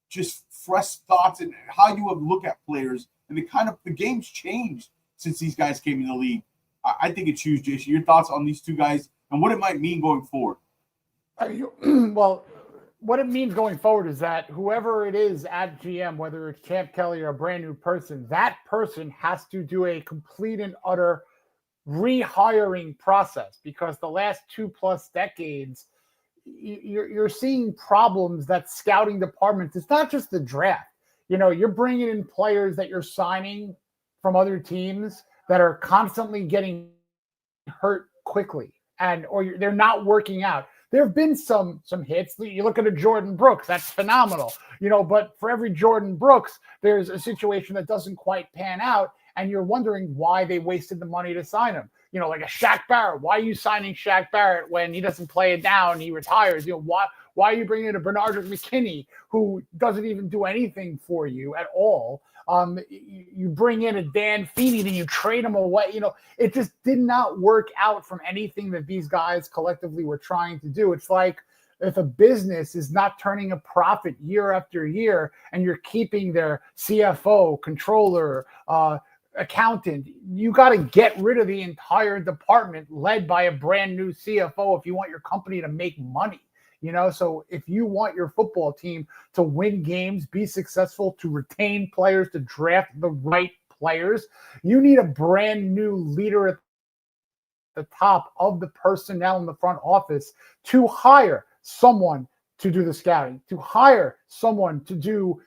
just fresh thoughts and how you look at players. And the game's changed since these guys came in the league. I think it's huge, Jason. Your thoughts on these two guys and what it might mean going forward? Well, what it means going forward is that whoever it is at GM, whether it's Champ Kelly or a brand new person, that person has to do a complete and utter rehiring process, because the last 2+ decades, you're seeing problems that scouting departments. It's not just the draft. You're bringing in players that you're signing from other teams that are constantly getting hurt quickly, or they're not working out. There have been some hits. You look at a Jordan Brooks, that's phenomenal. But for every Jordan Brooks, there's a situation that doesn't quite pan out, and you're wondering why they wasted the money to sign him. Like a Shaq Barrett. Why are you signing Shaq Barrett when he doesn't play it down, he retires? Why are you bringing in a Bernard McKinney who doesn't even do anything for you at all? You bring in a Dan Feeney, then you trade him away. It just did not work out from anything that these guys collectively were trying to do. It's like if a business is not turning a profit year after year and you're keeping their CFO, controller, accountant, you got to get rid of the entire department led by a brand new CFO if you want your company to make money. So if you want your football team to win games, be successful, to retain players, to draft the right players, you need a brand new leader at the top of the personnel in the front office to hire someone to do the scouting, to hire someone to do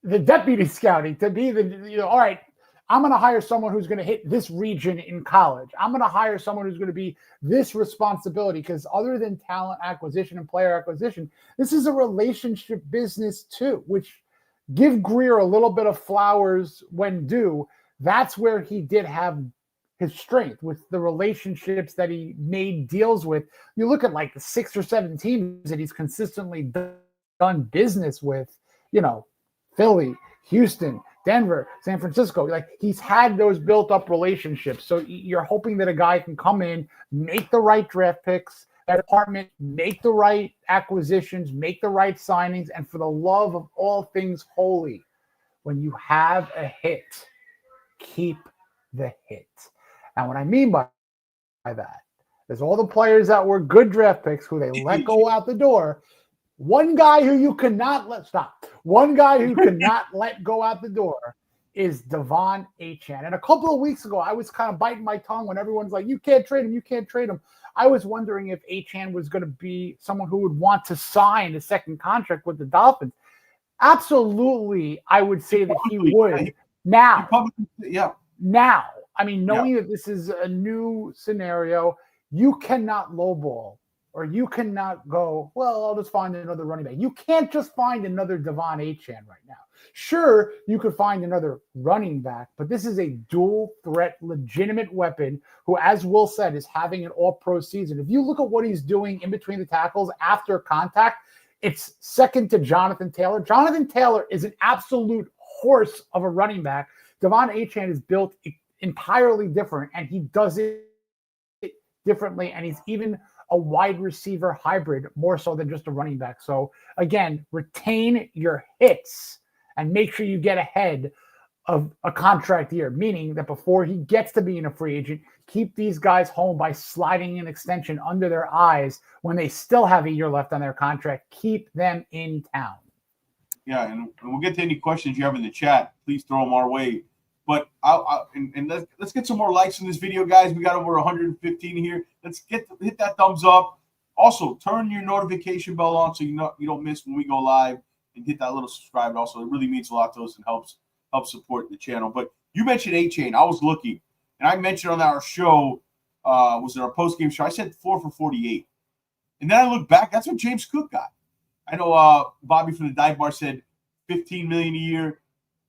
the deputy scouting, to be all right, I'm going to hire someone who's going to hit this region in college. I'm going to hire someone who's going to be this responsibility, because other than talent acquisition and player acquisition, this is a relationship business too, which give Greer a little bit of flowers when due. That's where he did have his strength, with the relationships that he made deals with. You look at like the 6 or 7 teams that he's consistently done business with, Philly, Houston, Denver, San Francisco. Like, he's had those built up relationships. So you're hoping that a guy can come in, make the right draft picks, that department, make the right acquisitions, make the right signings. And for the love of all things holy, when you have a hit, keep the hit. And what I mean by that is all the players that were good draft picks who they let go out the door. One guy who you cannot let go out the door is Devon Achane. And a couple of weeks ago, I was kind of biting my tongue when everyone's like, you can't trade him. I was wondering if Achane was going to be someone who would want to sign a second contract with the Dolphins. Absolutely, I would say that he would. Now, I mean, knowing that this is a new scenario, you cannot lowball. Or you cannot go, well, I'll just find another running back. You can't just find another Devon Achane right now. Sure, you could find another running back, but this is a dual threat, legitimate weapon who, as Will said, is having an all-pro season. If you look at what he's doing in between the tackles after contact, it's second to Jonathan Taylor. Jonathan Taylor is an absolute horse of a running back. Devon Achane is built entirely different, and he does it differently, and he's even a wide receiver hybrid more so than just a running back. So again, retain your hits and make sure you get ahead of a contract year, meaning that before he gets to being a free agent, keep these guys home by sliding an extension under their eyes when they still have a year left on their contract. Keep them in town. Yeah, and we'll get to any questions you have in the chat. Please throw them our way. But let's get some more likes in this video, guys. We got over 115 here. Let's hit that thumbs up. Also, turn your notification bell on so you don't miss when we go live, and hit that little subscribe. Also, it really means a lot to us and helps support the channel. But you mentioned Achane. I was looking, and I mentioned on our show, was it our post-game show? I said 4 for 48. And then I look back, that's what James Cook got. I know Bobby from the Dive Bar said $15 million a year.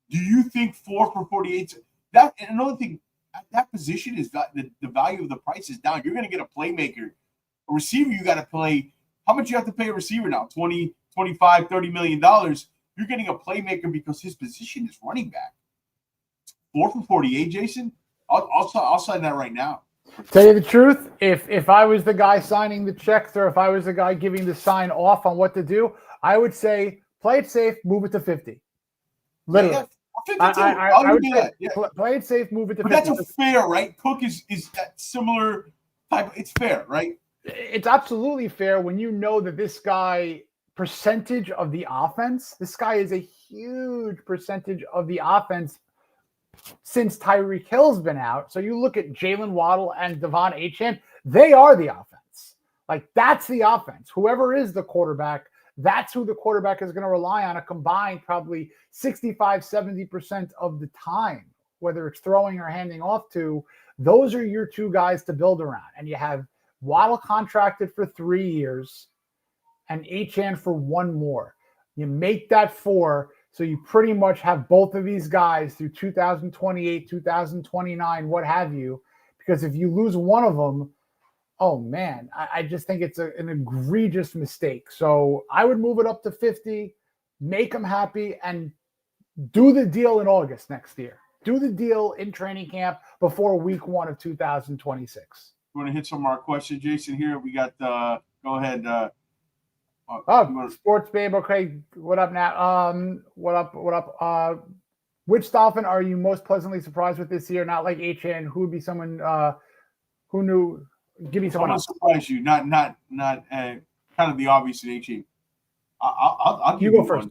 Do you think 4 for 48? That, and another thing, at that position is that the value of the price is down. You're going to get a playmaker. A receiver, you got to play. How much you have to pay a receiver now? 20, 25, $30 million. You're getting a playmaker because his position is running back. 4 for 48, Jason? I'll sign that right now. Tell you the truth, if I was the guy signing the checks or if I was the guy giving the sign off on what to do, I would say play it safe, move it to 50. Literally. Yeah, 52. I'll I would do say that. Yeah. play it safe, move it to But 50. that's a fair, right? Cook is that similar type. It's fair, right? It's absolutely fair when you know that this guy percentage of the offense, this guy is a huge percentage of the offense since Tyreek Hill's been out. So you look at Jalen Waddle and Devon Achane, they are the offense. Like that's the offense. Whoever is the quarterback, that's who the quarterback is going to rely on a combined probably 65, 70% of the time, whether it's throwing or handing off to. Those are your two guys to build around. And you have Waddle contracted for 3 years and Achane for 1 more. You make that 4. So you pretty much have both of these guys through 2028, 2029, what have you. Because if you lose one of them, oh man, I just think it's an egregious mistake. So I would move it up to 50, make them happy, and do the deal in August next year. Do the deal in training camp before week 1 of 2026. You want to hit some of our questions, Jason? Here we got. Go ahead. Sports Babe. Okay, what up now? What up? Which Dolphin are you most pleasantly surprised with this year? Not like Achane. Who would be someone who knew? Give me someone else. Surprise you. Not kind of the obvious in Achane. I'll give you you go first.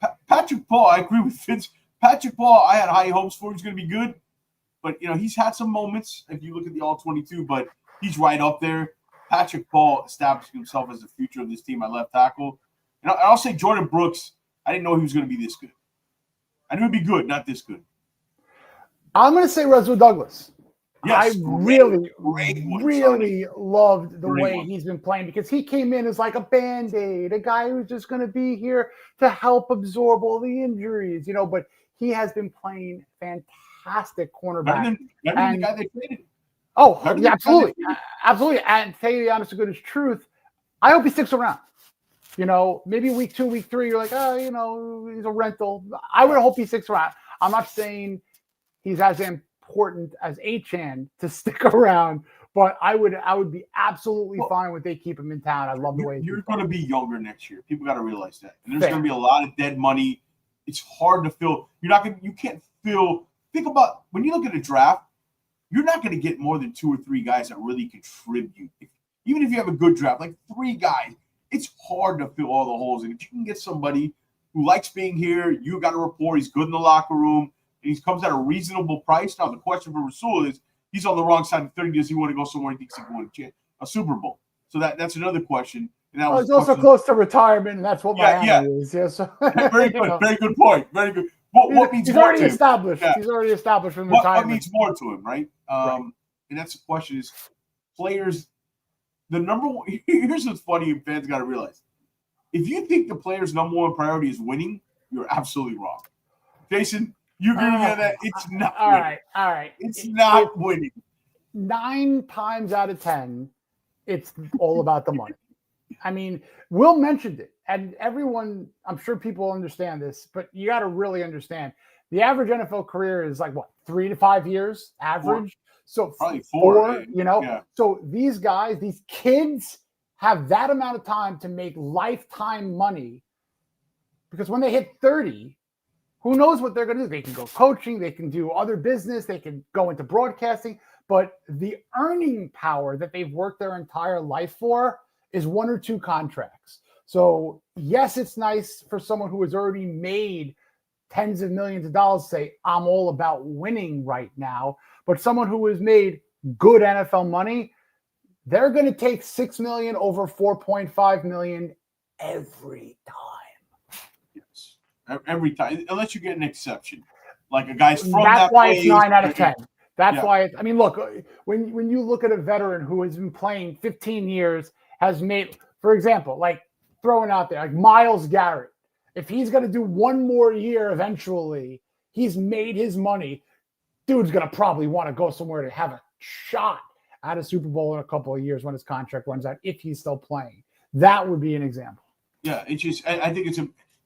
One. Patrick Paul. I agree with Vince. Patrick Paul. I had high hopes for. He's going to be good, but he's had some moments. If you look at the All-22, but he's right up there. Patrick Paul established himself as the future of this team at left tackle. And I'll say Jordan Brooks, I didn't know he was going to be this good. I knew he'd be good, not this good. I'm going to say Russell Douglas. Yes, I really loved the way he's been playing because he came in as like a Band-Aid, a guy who's just going to be here to help absorb all the injuries, but he has been playing fantastic cornerback. Better than the guy they traded. Oh, yeah, absolutely. Absolutely. And to tell you the honest to goodness truth, I hope he sticks around. Maybe week 2, week 3, you're like, he's a rental. I would hope he sticks around. I'm not saying he's as important as Achane to stick around, but I would be absolutely fine with they keep him in town. I love the way you're going to be younger next year. People got to realize that. And there's going to be a lot of dead money. It's hard to fill. You can't fill. Think about when you look at a draft, you're not going to get more than 2 or 3 guys that really contribute. Even if you have a good draft, like 3 guys, it's hard to fill all the holes. And if you can get somebody who likes being here, you got a rapport, he's good in the locker room, and he comes at a reasonable price. Now, the question for Rasul is, he's on the wrong side of 30. Does he want to go somewhere he thinks he can win a Super Bowl? So that's another question. And that he's also close to retirement, and that's what Miami is. Yeah, so very good. Very good point. Very good. What means he's more already to him? established. Yeah. He's already established from What retirement. means more to him, right? Right. And that's the question: is players the number one? Here's what's funny, and fans got to realize: if you think the player's number one priority is winning, you're absolutely wrong. Jason, you agree with me on that? It's not. All winning. right. It's not winning. 9 times out of 10, it's all about the money. I mean, Will mentioned it, and everyone, I'm sure people understand this, but you got to really understand the average NFL career is like what, 3 to 5 years average. 4. So Probably 4, Yeah. So these guys, these kids have that amount of time to make lifetime money because when they hit 30, who knows what they're going to do? They can go coaching, they can do other business, they can go into broadcasting, but the earning power that they've worked their entire life for is 1 or 2 contracts. So yes, it's nice for someone who has already made tens of millions of dollars to say, I'm all about winning right now. But someone who has made good NFL money, they're going to take $6 million over $4.5 million every time. Yes, every time, unless you get an exception, like a guy's from That's that why place. it's 9 out of 10. That's Yeah. why I mean, look, when you look at a veteran who has been playing 15 years, has made, for example, like throwing out there, like Myles Garrett, if he's going to do 1 more year eventually, he's made his money. Dude's going to probably want to go somewhere to have a shot at a Super Bowl in a couple of years when his contract runs out, if he's still playing. That would be an example. Yeah, it's just, I think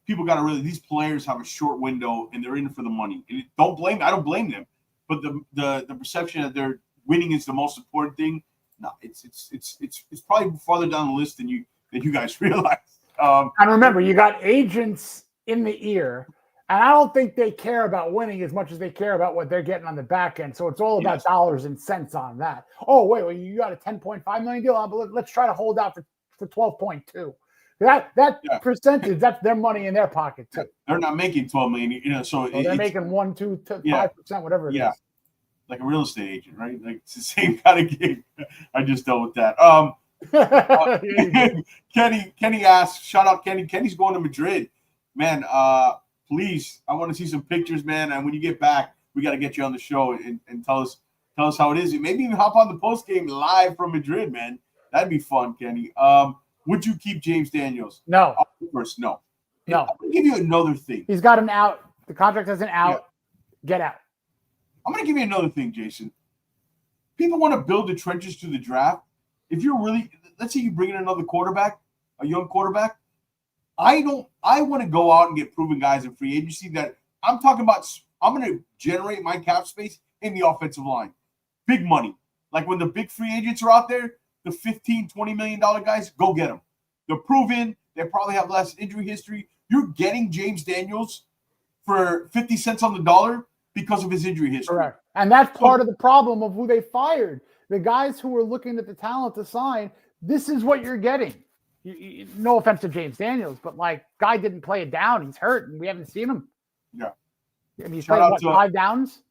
people got to really, these players have a short window and they're in it for the money. And I don't blame them, but the perception that winning is the most important thing. No, it's probably farther down the list than you guys realize. And remember, you got agents in the ear, and I don't think they care about winning as much as they care about what they're getting on the back end. So it's all about dollars and cents on that. Oh, wait, you got a $10.5 million deal, but let's try to hold out for 12.2. That percentage, that's their money in their pocket too. They're not making 12 million, so they're making 1, 2, 5%, whatever it is. Like a real estate agent, right? Like it's the same kind of game. I just dealt with that. Kenny asks, shout out Kenny. Kenny's going to Madrid, man. Please, I want to see some pictures, man. And when you get back, we got to get you on the show and tell us how it is. Maybe even hop on the post game live from Madrid, man. That'd be fun, Kenny. Would you keep James Daniels? No. First, no. No. I'm gonna give you another thing. He's got an out. The contract has an out. Yeah. Get out. I'm gonna give you another thing, Jason. People want to build the trenches to the draft. If you're really, let's say you bring in another quarterback, a young quarterback. I want to go out and get proven guys in free agency that I'm talking about. I'm going to generate my cap space in the offensive line. Big money. Like when the big free agents are out there, the $15, $20 million guys, go get them. They're proven. They probably have less injury history. You're getting James Daniels for 50 cents on the dollar because of his injury history. Correct. And that's part of the problem of who they fired. The guys who were looking at the talent to sign, this is what you're getting. No offense to James Daniels, but like, guy didn't play it down. He's hurt, and we haven't seen him. Yeah. I mean, he's played, 5 downs?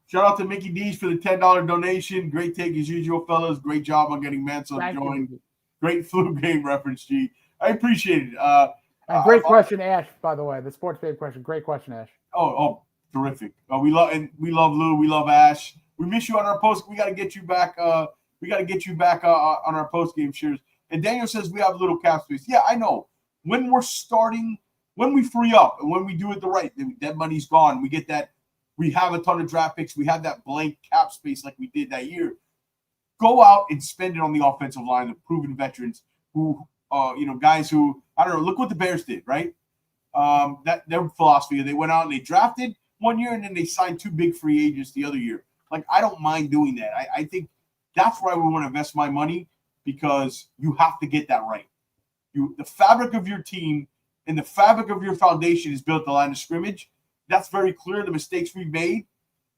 Shout out to Mickey D's for the $10 donation. Great take as usual, fellas. Great job on getting Manso joined. Great flu game reference, G. I appreciate it. And great question, Ash, by the way. The sports babe question. Great question, Ash. Oh, terrific. We love Lou. We love Ash. We miss you on our post. We got to get you back. On our post game shares. And Daniel says we have a little cap space. Yeah, I know. When we're starting, when we free up and when we do it the right, that money's gone. We get that. We have a ton of draft picks. We have that blank cap space like we did that year. Go out and spend it on the offensive line, the proven veterans who, guys who, I don't know, look what the Bears did, right? That their philosophy. They went out and they drafted one year and then they signed 2 big free agents the other year. Like, I don't mind doing that. I think that's why we want to invest my money, because you have to get that right. The fabric of your team and the fabric of your foundation is built at the line of scrimmage. That's very clear. The mistakes we've made,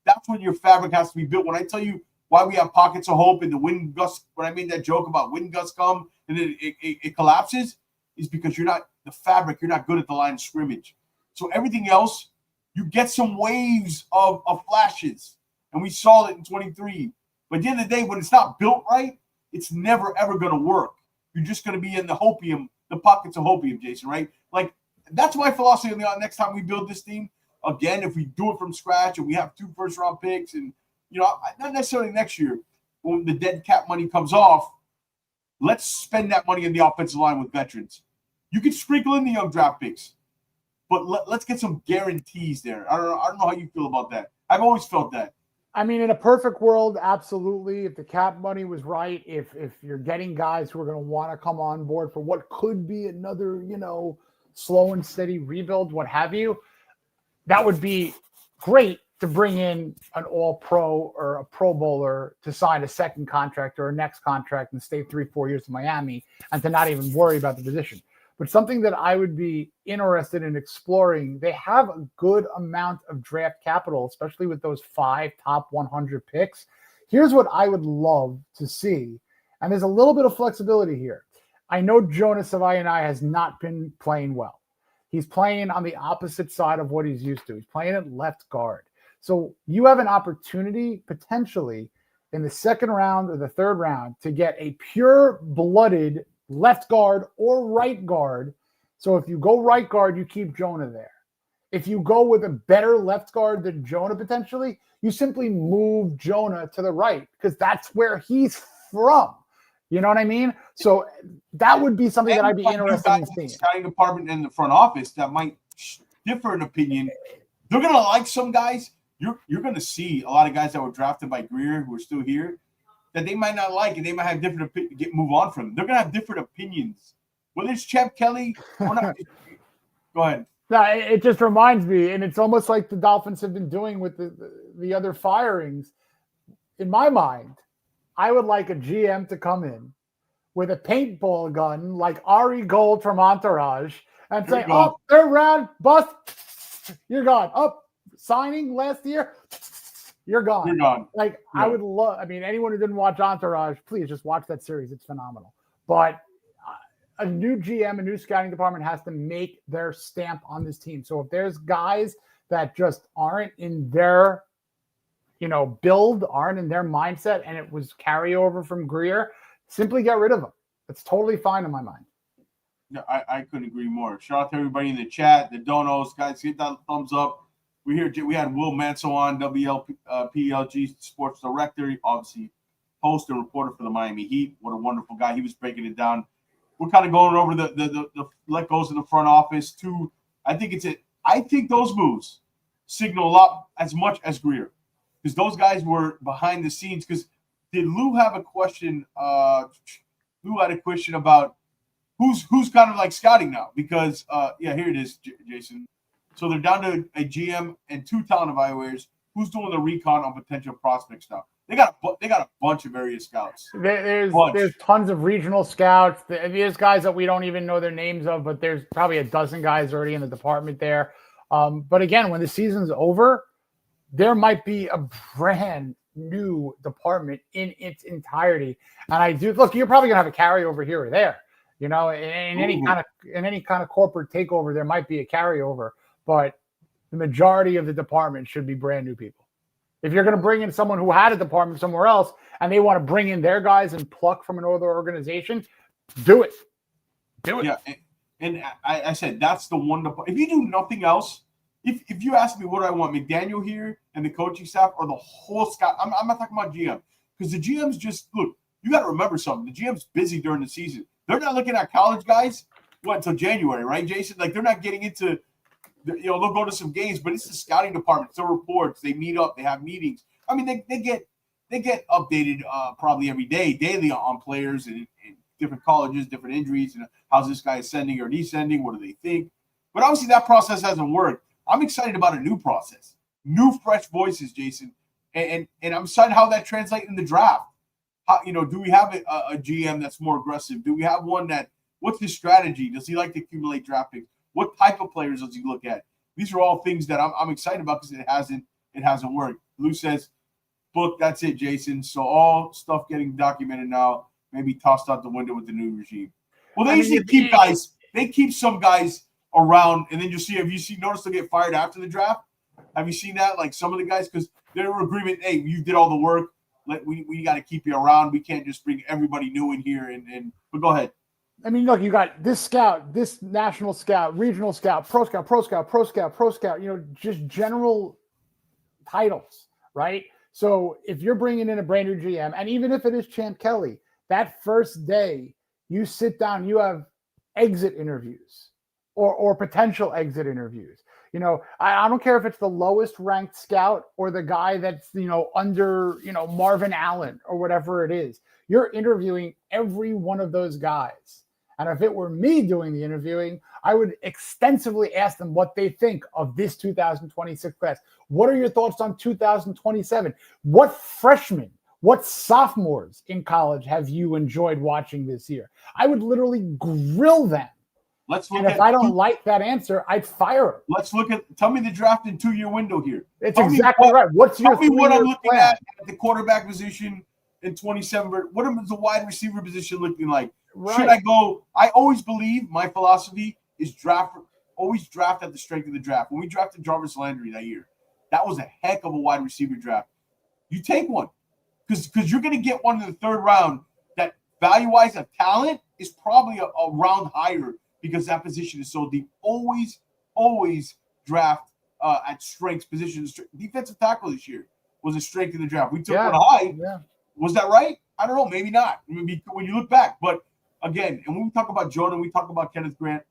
that's when your fabric has to be built. When I tell you why we have pockets of hope and the wind gusts, when I made that joke about wind gusts come and then it collapses, is because you're not the fabric. You're not good at the line of scrimmage. So everything else, you get some waves of flashes. And we saw it in 23. But at the end of the day, when it's not built right, it's never, ever going to work. You're just going to be in the pockets of hopium, Jason, right? Like, that's my philosophy on the next time we build this team. Again, if we do it from scratch and we have 2 first-round picks and, not necessarily next year, when the dead cap money comes off, let's spend that money in the offensive line with veterans. You can sprinkle in the young draft picks, but let's get some guarantees there. I don't know how you feel about that. I've always felt that. I mean, in a perfect world, absolutely. If the cap money was right, if you're getting guys who are going to want to come on board for what could be another, slow and steady rebuild, what have you, that would be great to bring in an all-pro or a pro bowler to sign a second contract or a next contract and stay 3-4 years in Miami and to not even worry about the position. But something that I would be interested in exploring, they have a good amount of draft capital, especially with those 5 top 100 picks. Here's what I would love to see, and there's a little bit of flexibility here. I know Jonah Savaianai has not been playing well. He's playing on the opposite side of what he's used to. He's playing at left guard. So you have an opportunity potentially in the 2nd round or the 3rd round to get a pure-blooded left guard or right guard. So if you go right guard, you keep Jonah there. If you go with a better left guard than Jonah potentially, you simply move Jonah to the right because that's where he's from. You know what I mean? So that would be something that I'd be interested in seeing. The scouting department and the front office that might differ in opinion. They're going to like some guys. You're going to see a lot of guys that were drafted by Greer who are still here that they might not like, and they might have different move on from them. They're going to have different opinions. Whether it's Champ Kelly or not. Go ahead. No, it just reminds me, and it's almost like the Dolphins have been doing with the other firings. in my mind, I would like a GM to come in with a paintball gun like Ari Gold from Entourage and say, "Oh, third round, bust, you're gone. Up, signing last year, you're gone." You're gone. Like, Yeah. I would love. I mean, anyone who didn't watch Entourage, please just watch that series. It's phenomenal. But a new GM, a new scouting department has to make their stamp on this team. So if there's guys that just aren't in their, build, aren't in their mindset, and it was carryover from Greer, simply get rid of them. It's totally fine in my mind. No, I couldn't agree more. Shout out to everybody in the chat, the donos, guys. Hit that thumbs up. We had Will Manso on, WLPLG Sports Director, obviously host and reporter for the Miami Heat. What a wonderful guy. He was breaking it down. We're kind of going over the let goes in the front office too. I think those moves signal a lot as much as Greer, because those guys were behind the scenes. Because did Lou have a question? Lou had a question about who's kind of like scouting now, because here it is, Jason. So they're down to a GM and 2 talent evaluators. Who's doing the recon on potential prospects now? They got a bunch of various scouts. There's tons of regional scouts. There's guys that we don't even know their names of, but there's probably a dozen guys already in the department there. But again, when the season's over, there might be a brand new department in its entirety. And I do look, you're probably gonna have a carryover here or there. In any kind of corporate takeover, there might be a carryover, but the majority of the department should be brand new people. If you're going to bring in someone who had a department somewhere else and they want to bring in their guys and pluck from another organization, do it. Do it. Yeah, and I said that's the one. If you do nothing else, if you ask me what I want, McDaniel here and the coaching staff or the whole scout, I'm not talking about GM, because the GM's just look. You got to remember something. The GM's busy during the season. They're not looking at college guys until January, right, Jason? Like, they're not getting into. They'll go to some games, but it's the scouting department. It's the reports. They meet up. They have meetings. I mean, they get updated probably every day, daily on players and different colleges, different injuries, and how's this guy ascending or descending? What do they think? But obviously that process hasn't worked. I'm excited about a new process, new fresh voices, Jason, and I'm excited how that translates in the draft. How, do we have a GM that's more aggressive? Do we have one that? What's his strategy? Does he like to accumulate draft picks? What type of players does he look at? These are all things that I'm excited about, because it hasn't worked. Lou says, book, that's it, Jason. So all stuff getting documented now, maybe tossed out the window with the new regime. Well, they usually keep guys. They keep some guys around, and then notice they'll get fired after the draft. Have you seen that? Like some of the guys, because they're in agreement. Hey, you did all the work. We got to keep you around. We can't just bring everybody new in here. But go ahead. I mean, look, you got this scout, this national scout, regional scout, pro scout, just general titles, right? So if you're bringing in a brand new GM, and even if it is Champ Kelly, that first day you sit down, you have exit interviews or potential exit interviews. I don't care if it's the lowest ranked scout or the guy that's, under, Marvin Allen or whatever it is. You're interviewing every one of those guys. And if it were me doing the interviewing, I would extensively ask them what they think of this 2026 class. What are your thoughts on 2027? What freshmen, what sophomores in college have you enjoyed watching this year? I would literally grill them. If I don't like that answer, I'd fire them. Tell me the draft in 2-year window here. It's exactly right. Tell me what I'm looking at the quarterback position in 27. What is the wide receiver position looking like? Right. Should I go? I always believe my philosophy is always draft at the strength of the draft. When we drafted Jarvis Landry that year, that was a heck of a wide receiver draft. You take one because you're going to get one in the 3rd round that value-wise of talent is probably a round higher, because that position is so deep. Always draft at strengths position. Defensive tackle this year was a strength in the draft. We took one high. Yeah. Was that right? I don't know. Maybe not. Maybe when you look back, but again, and when we talk about Jordan, we talk about Kenneth Grant.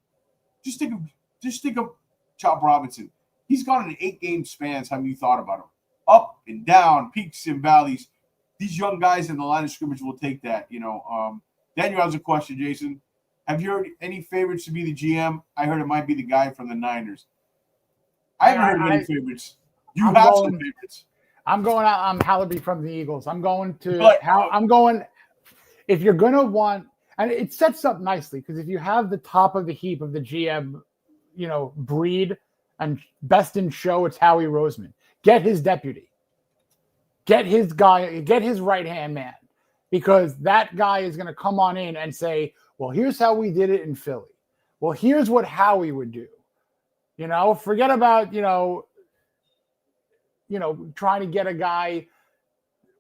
Just think of Chop Robinson. He's gone in 8-game spans. Have you thought about him? Up and down, peaks and valleys. These young guys in the line of scrimmage will take that. Daniel has a question, Jason. Have you heard any favorites to be the GM? I heard it might be the guy from the Niners. I haven't heard any favorites. You have some favorites. I'm going out. I'm Hallaby from the Eagles. I'm going to But- how I'm going. If you're going to want, and it sets up nicely because if you have the top of the heap of the GM, breed and best in show, it's Howie Roseman. Get his deputy. Get his guy. Get his right-hand man, because that guy is going to come on in and say, well, here's how we did it in Philly. Well, here's what Howie would do. Forget about, trying to get a guy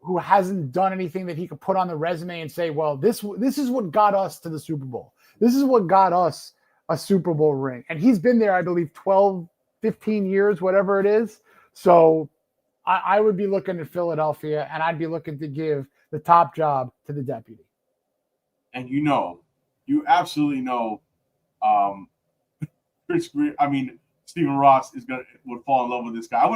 who hasn't done anything that he could put on the resume and say, well, this is what got us to the Super Bowl. This is what got us a Super Bowl ring. And he's been there, I believe, 12, 15 years, whatever it is. So I would be looking at Philadelphia, and I'd be looking to give the top job to the deputy. And you absolutely know, Stephen Ross would fall in love with this guy.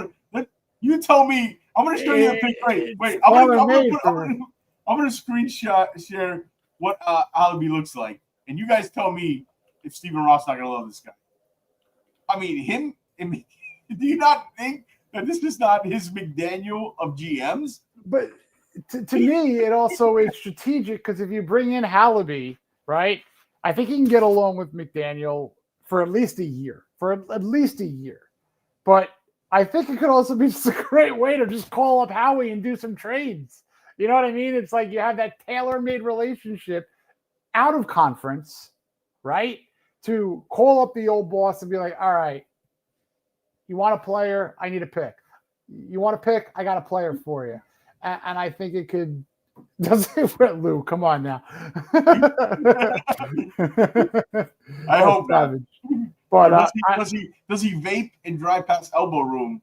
You tell me. I'm going to show you a picture. Wait. I'm going to screenshot share what Hallaby looks like, and you guys tell me if Stephen Ross not going to love this guy. Do you not think that this is not his McDaniel of GMs? But to me, it also is strategic because if you bring in Hallaby, right, I think he can get along with McDaniel for at least a year. But I think it could also be just a great way to just call up Howie and do some trades. You know what I mean? It's like you have that tailor-made relationship out of conference, right? To call up the old boss and be like, all right, you want a player? I need a pick. You want a pick? I got a player for you. And I think it could. Lou, come on now. I hope not. But does he vape and drive past elbow room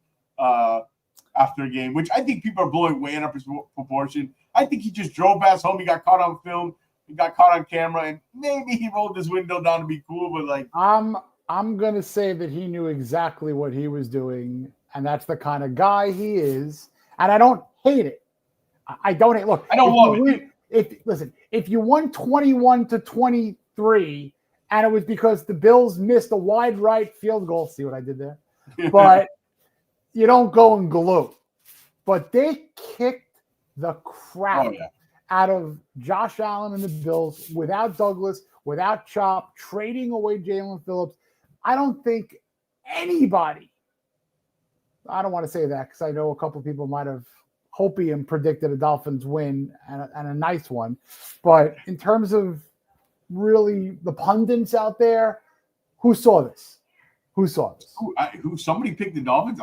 after a game, which I think people are blowing way out of proportion. I think he just drove past home. He got caught on film. He got caught on camera, and maybe he rolled his window down to be cool. But like, I'm gonna say that he knew exactly what he was doing, and that's the kind of guy he is. And I don't hate it. I don't hate. Look, I don't love it. If you won 21-23, and it was because the Bills missed a wide right field goal. See what I did there? But you don't go and gloat. But they kicked the crap out of Josh Allen and the Bills without Douglas, without Chop, trading away Jalen Phillips. I don't think anybody, I don't want to say that because I know a couple of people might have hopium predicted a Dolphins win and a nice one. But in terms of really the pundits out there, who saw this? Somebody picked the Dolphins?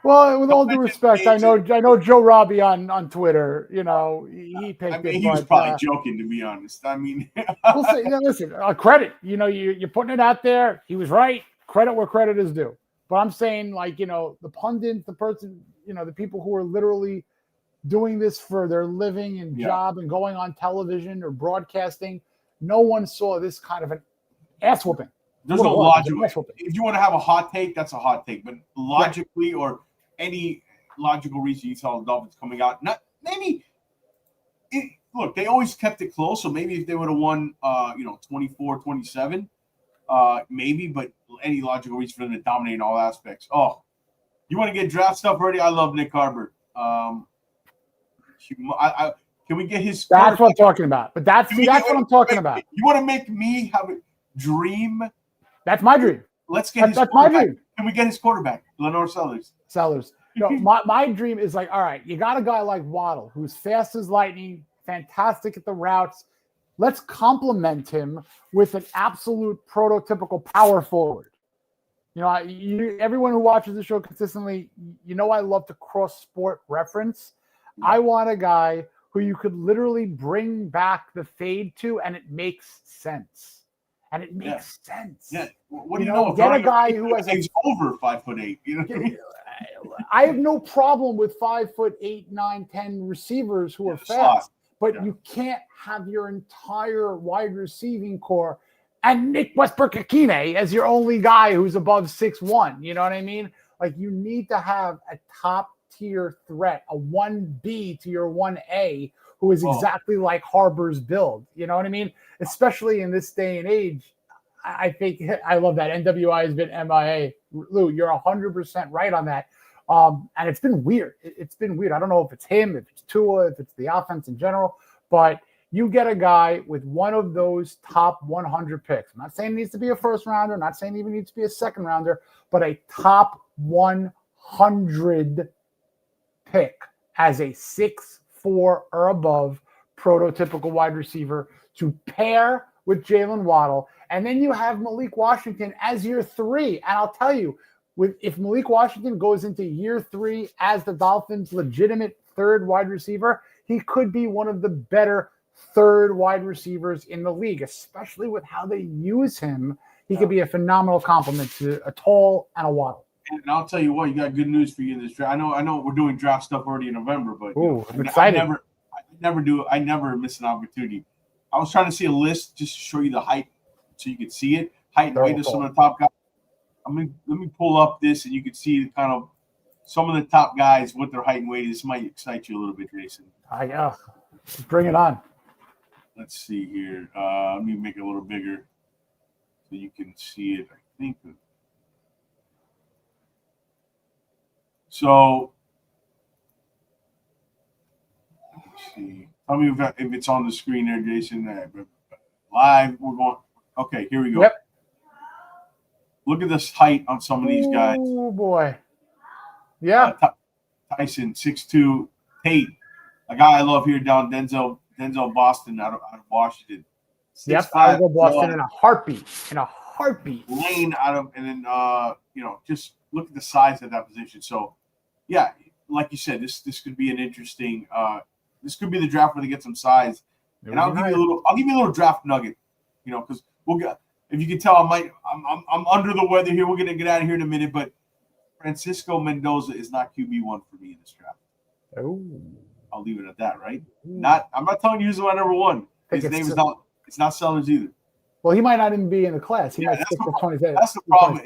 Well, with all due respect, I know Joe Robbie on Twitter, he picked it. He was probably joking, to be honest. We'll say, listen, credit. You're putting it out there. He was right. Credit where credit is due. But I'm saying, the pundit, the person, the people who are literally doing this for their living and job and going on television or broadcasting, no one saw this kind of an ass whooping. There's no logic. If you want to have a hot take, that's a hot take. But logically or any logical reason you saw the Dolphins coming out, look, they always kept it close. So maybe if they would have won, 24-27, maybe. But any logical reason for them to dominate in all aspects. Oh, you want to get draft stuff ready? I love Nick Harbert. Can we get his? That's what I'm talking about. But that's what I'm talking about. You want to make me have a dream? That's my dream. Let's get his. That's my dream. Can we get his quarterback, Lenore Sellers? My dream is all right. You got a guy like Waddle who's fast as lightning, fantastic at the routes. Let's complement him with an absolute prototypical power forward. Everyone who watches the show consistently, I love to cross-sport reference. I want a guy who you could literally bring back the fade to, and it makes sense. And it makes sense. Yeah. What do you know? Get a guy who has over 5'8". I have no problem with 5'8", 9, 10 receivers who are fast, but you can't have your entire wide receiving core and Nick Westbrook-Akine as your only guy who's above 6'1". You know what I mean? You need to have a top tier threat, a 1B to your 1A, who is exactly like Harbor's build. You know what I mean? Especially in this day and age, I think I love that. NWI has been MIA. Lou, you're 100% right on that. And it's been weird. It's been weird. I don't know if it's him, if it's Tua, if it's the offense in general, but you get a guy with one of those top 100 picks. I'm not saying it needs to be a first rounder, not saying it even needs to be a second rounder, but a top 100 pick as a 6'4" or above prototypical wide receiver to pair with Jalen Waddle. And then you have Malik Washington as year 3. And I'll tell you, if Malik Washington goes into year 3 as the Dolphins' legitimate third wide receiver, he could be one of the better third wide receivers in the league, especially with how they use him. He could be a phenomenal complement to a Tall and a Waddle. And I'll tell you what, you got good news for you in this draft. I know we're doing draft stuff already in November, but I'm excited. I never miss an opportunity. I was trying to see a list just to show you the height so you could see it. Height and weight of some of the top guys. Let me pull up this and you can see kind of some of the top guys, what their height and weight is. This might excite you a little bit, Jason. Bring it on. Let's see here. Let me make it a little bigger so you can see it. I think. So, let's see. Tell me if it's on the screen there, Jason. Live, we're going. Okay, here we go. Yep. Look at this height on some of these guys. Oh, boy. Yeah. Tyson, 6'2". Tate, a guy I love here down Denzel Boston out of Washington. 6'5", I'll go Boston in a heartbeat. Lane out of, and then just look at the size of that position. So, yeah, like you said, this could be an interesting. This could be the draft where they get some size. And I'll give you a little draft nugget, because we'll get. If you can tell, I'm under the weather here. We're gonna get out of here in a minute, but Francisco Mendoza is not QB1 for me in this draft. Oh, I'll leave it at that, right? I'm not telling you who's my number one. His name is not. It's not Sellers either. Well, he might not even be in the class. He might stick to 27. That's the problem.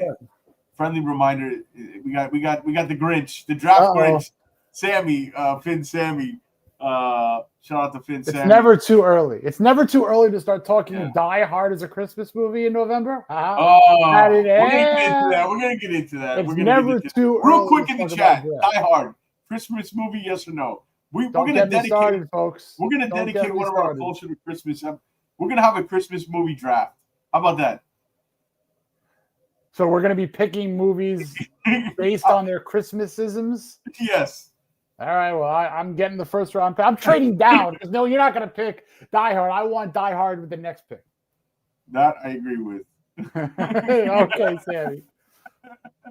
Friendly reminder: we got the Grinch, the draft Grinch, Sammy, Finn Sammy. Shout out to Finn Sammy. It's never too early. It's never too early to start talking Die Hard as a Christmas movie in November. We're gonna get into that. It's never too early. Real quick in the chat, Die Hard, Christmas movie, yes or no? We're gonna dedicate, folks. We're gonna dedicate one of our culture to Christmas. We're gonna have a Christmas movie draft. How about that? So we're gonna be picking movies based on their Christmasisms. Yes. All right, well, I'm getting the first round pick. I'm trading down because no, you're not going to pick Die Hard. I want Die Hard with the next pick. That I agree with. Okay, Sammy.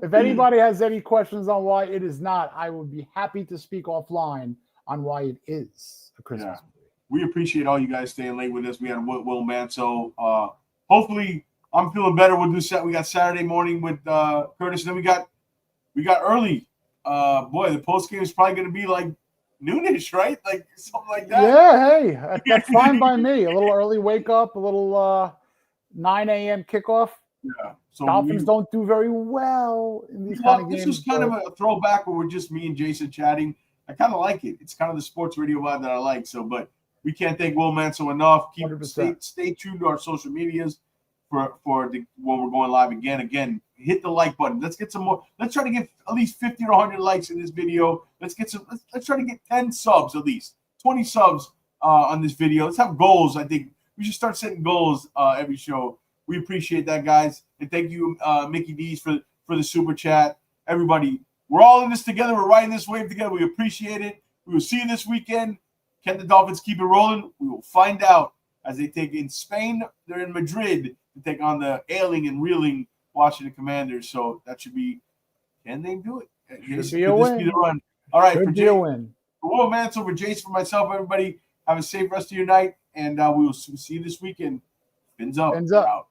If anybody has any questions on why it is not, I would be happy to speak offline on why it is a Christmas movie. We appreciate all you guys staying late with us. We had Will Manso. Hopefully, I'm feeling better. We'll do set. We got Saturday morning with Curtis, and then we got early. The post game is probably going to be like noonish, right? Like something like that. Yeah, hey, that's fine by me. A little early wake up, a little 9 a.m. kickoff. Yeah. So Dolphins don't do very well in these kind of games. This was kind of a throwback where we're just me and Jason chatting. I kind of like it. It's kind of the sports radio vibe that I like. So, but we can't thank Will Manso enough. Stay tuned to our social medias for when we're going live again. Again, hit the like button. Let's get some more. Let's try to get at least 50 or 100 likes in this video. Let's try to get 10 subs at least, 20 subs on this video. Let's have goals. I think we should start setting goals every show. We appreciate that, guys, and thank you, Mickey D's, for the super chat. Everybody, we're all in this together. We're riding this wave together. We appreciate it. We will see you this weekend. Can the Dolphins keep it rolling? We will find out as they take in Spain. They're in Madrid to take on the ailing and reeling Washington Commanders. So that should be. Can they do it? Should be a win. Be the run. All right, should be a win. For Will Manso, for Jason, for myself, everybody, have a safe rest of your night, and we will see you this weekend. Fins up. Fins up. Out.